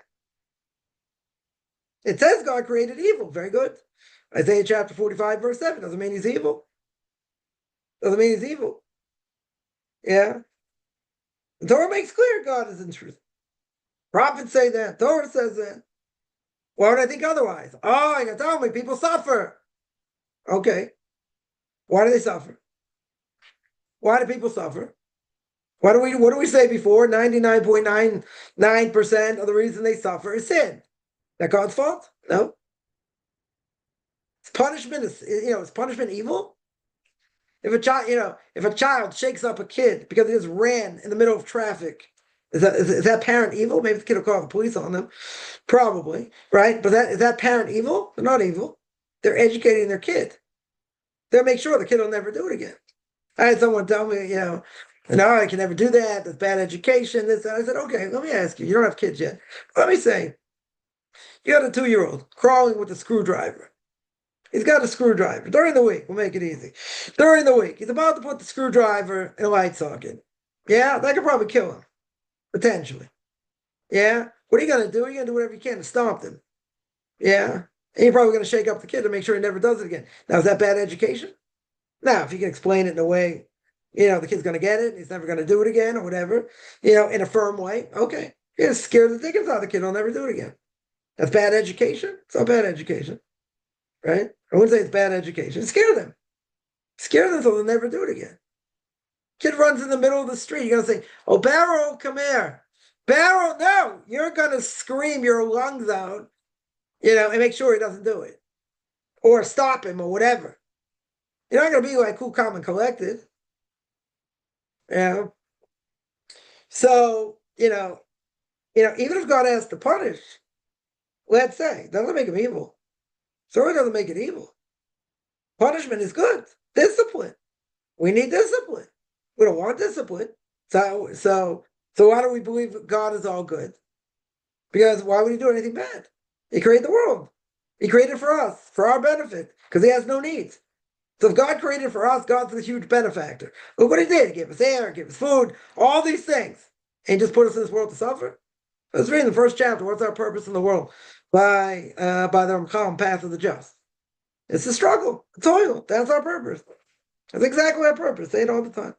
It says God created evil. Very good. Isaiah chapter 45, verse 7. Doesn't mean he's evil. Doesn't mean he's evil. Yeah. The Torah makes clear God is in truth. Prophets say that. Torah says that. Why would I think otherwise? Oh, you gotta tell me, people suffer. Okay. Why do they suffer? Why do people suffer? What do we say before? 99.99% of the reason they suffer is sin. Is that God's fault? No. Punishment is punishment evil? If a child shakes up a kid because he just ran in the middle of traffic, is that parent evil? Maybe the kid will call the police on them. Probably, right? But is that parent evil? They're not evil. They're educating their kid. They'll make sure the kid will never do it again. I had someone tell me, No, I can never do that. That's bad education. This, that. I said, okay, let me ask you. You don't have kids yet. Let me say, you got a 2-year-old crawling with a screwdriver. He's got a screwdriver. During the week, we'll make it easy. During the week, he's about to put the screwdriver in a light socket. Yeah, that could probably kill him, potentially. Yeah. What are you gonna do? You're gonna do whatever you can to stop him. Yeah. And you're probably gonna shake up the kid to make sure he never does it again. Now, is that bad education? Now, if you can explain it in a way, the kid's gonna get it, he's never gonna do it again or whatever, in a firm way, okay. You're gonna scare the dickens out of the kid, he'll never do it again. That's bad education? It's not bad education, right? I wouldn't say it's bad education. Scare them. Scare them so they'll never do it again. Kid runs in the middle of the street. You're going to say, oh, Barrel, come here. Barrel, no. You're going to scream your lungs out, and make sure he doesn't do it. Or stop him or whatever. You're not going to be like cool, calm, and collected. So, even if God has to punish, let's say, doesn't make him evil. So it doesn't make it evil. Punishment is good. Discipline. We need discipline. We don't want discipline. So why do we believe that God is all good? Because why would he do anything bad? He created the world. He created for us, for our benefit, because he has no needs. So if God created for us, God's a huge benefactor. Look what he did. He gave us air, gave us food, all these things. And he just put us in this world to suffer. Let's read in the first chapter. What's our purpose in the world? By the Ramchal, Path of the Just. It's a struggle, a toil. That's our purpose. That's exactly our purpose. Say it all the time.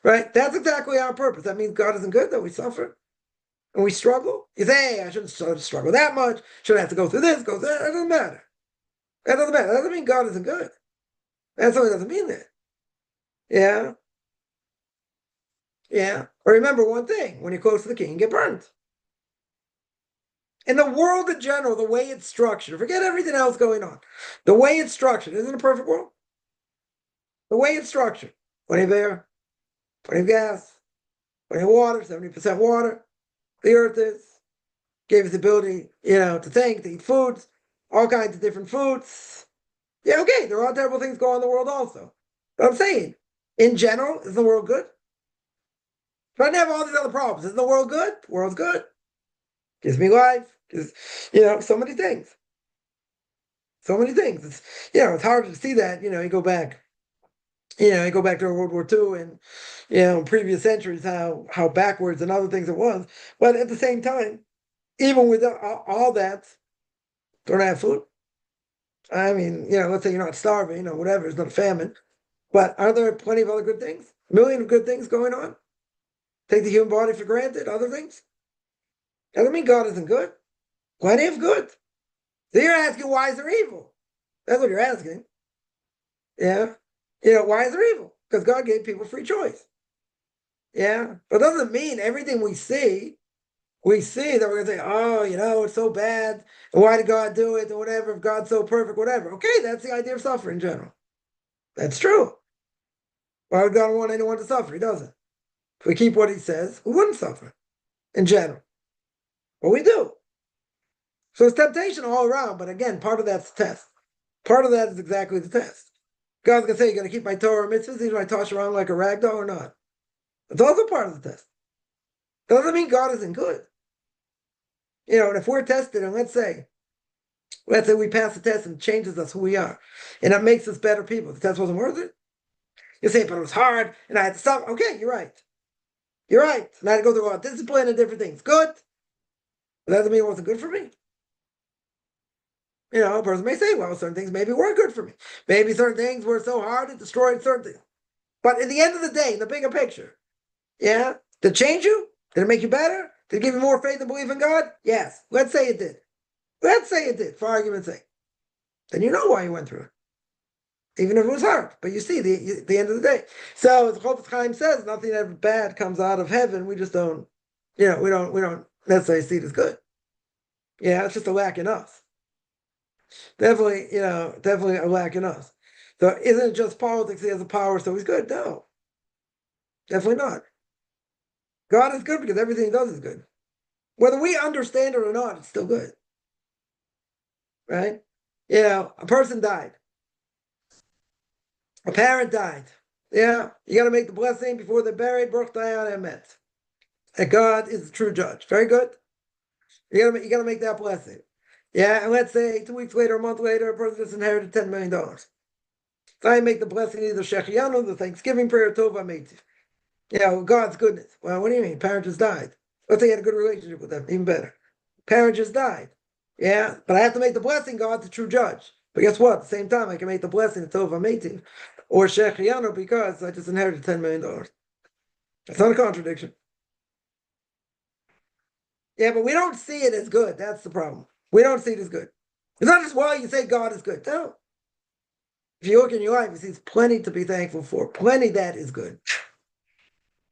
Right? That's exactly our purpose. That means God isn't good, that we suffer and we struggle. You say, hey, I shouldn't struggle that much. Shouldn't have to go through this, go through that. That doesn't matter. That doesn't matter. That doesn't mean God isn't good. That's what it doesn't mean that. Yeah. Yeah. Or remember one thing, when you're close to the king, you get burned. In the world in general, the way it's structured, forget everything else going on. The way it's structured, isn't it a perfect world? The way it's structured. Plenty of air, plenty of gas, plenty of water, 70% water. The earth is. Gave us the ability, to think, to eat foods, all kinds of different foods. Yeah, okay, there are terrible things going on in the world also. But I'm saying, in general, is the world good? But I have all these other problems. Is the world good? The world's good. Gives me life. Gives, so many things. So many things. It's hard to see that, you go back. You go back to World War II and, previous centuries, how backwards and other things it was. But at the same time, even with all that, don't have food. I mean, let's say you're not starving or whatever, it's not a famine. But are there plenty of other good things? A million of good things going on? Take the human body for granted, other things? Doesn't mean God isn't good. Plenty of good. So you're asking, why is there evil? That's what you're asking. Yeah. Why is there evil? Because God gave people free choice. Yeah. But it doesn't mean everything we see that we're going to say, oh, it's so bad. And why did God do it? Or whatever. If God's so perfect, whatever. Okay, that's the idea of suffering in general. That's true. Why would God want anyone to suffer? He doesn't. If we keep what he says, we wouldn't suffer in general. But we do. So it's temptation all around. But again, part of that's the test. Part of that is exactly the test. God's going to say, you're going to keep my Torah mitzvahs, even if I toss you around like a rag doll or not. It's also part of the test. Doesn't mean God isn't good. And if we're tested, and let's say we pass the test and it changes us who we are, and it makes us better people. The test wasn't worth it. You say, but it was hard, and I had to stop. Okay, you're right. You're right. And I had to go through all discipline and different things. Good. But that doesn't mean it wasn't good for me. A person may say, well, certain things maybe weren't good for me. Maybe certain things were so hard it destroyed certain things. But at the end of the day, in the bigger picture, did it change you? Did it make you better? Did it give you more faith and belief in God? Yes. Let's say it did. Let's say it did, for argument's sake. Then you know why you went through it. Even if it was hard. But you see, the end of the day. So as Chofetz Chaim says, nothing ever bad comes out of heaven. We just don't, we don't necessarily see it as good. Yeah, it's just a lack in us. Definitely, definitely a lack in us. So isn't it just politics? He has the power, so he's good? No. Definitely not. God is good because everything he does is good. Whether we understand it or not, it's still good. Right? A person died. A parent died. Yeah, you got to make the blessing before they're buried. Baruch Dayan Emet. That God is the true judge. Very good. You gotta make that blessing. Yeah, and let's say 2 weeks later, a month later, a person just inherited $10 million. So I make the blessing either Shechianu, the Thanksgiving prayer, Tova Meiti. God's goodness. Well, what do you mean? Parent just died. Let's say you had a good relationship with them, even better. Parent just died. Yeah, but I have to make the blessing, God's the true judge. But guess what? At the same time, I can make the blessing Tova Meiti or Shechianu because I just inherited $10 million. That's not a contradiction. Yeah, but we don't see it as good. That's the problem. We don't see it as good. It's not just, well, you say God is good. No. If you look in your life, you see plenty to be thankful for. Plenty that is good.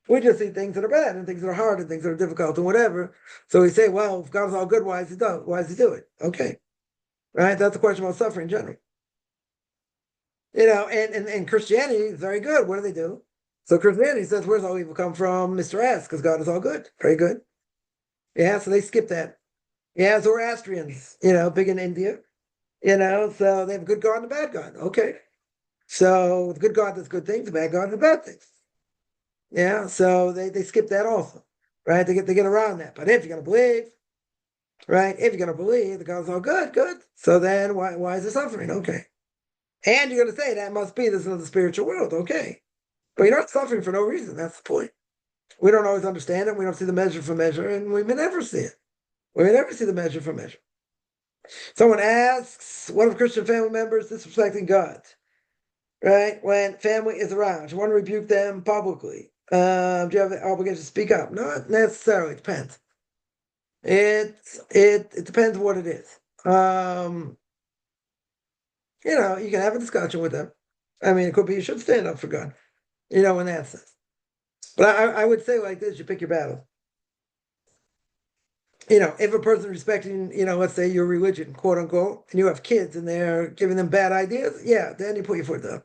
We just see things that are bad and things that are hard and things that are difficult and whatever. So we say, well, if God is all good, why does he do it? Why does he do it? Okay. Right? That's a question about suffering in general. And Christianity is very good. What do? So Christianity says, where's all evil come from? Mr. S, because God is all good. Very good. Yeah, so they skip that. Yeah, Zoroastrians, big in India. So they have a good God and a bad God. Okay. So the good God does good things, the bad God does bad things. Yeah, so they skip that also. Right? They get around that. But if you're gonna believe, right, if you're gonna believe the God's all good, good. So then why is it suffering? Okay. And you're gonna say that must be there's another spiritual world, okay. But you're not suffering for no reason. That's the point. We don't always understand it, we don't see the measure for measure, and we may never see it. We may never see the measure for measure. Someone asks, what of Christian family members disrespecting God? Right? When family is around, you want to rebuke them publicly. Do you have the obligation to speak up? Not necessarily. It depends. It depends what it is. You can have a discussion with them. I mean, it could be you should stand up for God. In that sense. But I would say like this: you pick your battle. If a person respecting, let's say your religion, quote unquote, and you have kids and they're giving them bad ideas, yeah, then you put your foot down.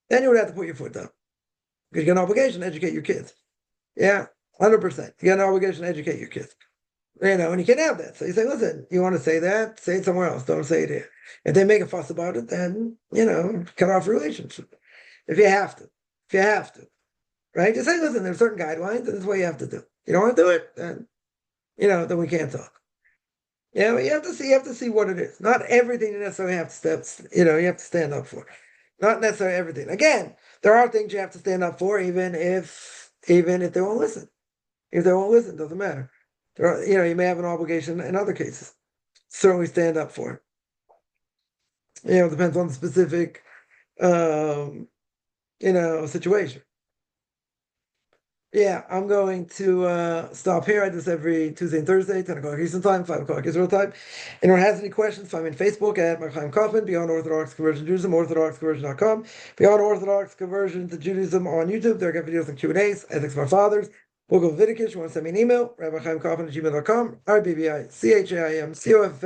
Then you would have to put your foot down because you got an obligation to educate your kids. Yeah, 100%. You got an obligation to educate your kids. And you can't have that. So you say, listen, you want to say that? Say it somewhere else. Don't say it here. If they make a fuss about it, then, cut off relationship. If you have to. If you have to. Right? Just say, listen, there's certain guidelines, and this is what you have to do. You don't want to do it, then we can't talk. Yeah, but you have to see what it is. Not everything you necessarily have to you have to stand up for. Not necessarily everything. Again, there are things you have to stand up for, even if they won't listen. If they won't listen, it doesn't matter. You may have an obligation in other cases. Certainly stand up for it. It depends on the specific, situation. Yeah, I'm going to stop here. I do this every Tuesday and Thursday, 10 o'clock Eastern Time, 5 o'clock Israel Time. Anyone has any questions, find me on Facebook at Chaim Kaufman, Beyond Orthodox Conversion to Judaism, orthodoxconversion.com, Beyond Orthodox Conversion to Judaism on YouTube. There I got videos and Q&As, ethics of our fathers, Book of Leviticus. You want to send me an email, rabbichaimkaufman@gmail.com, RBBICHAIMCOFF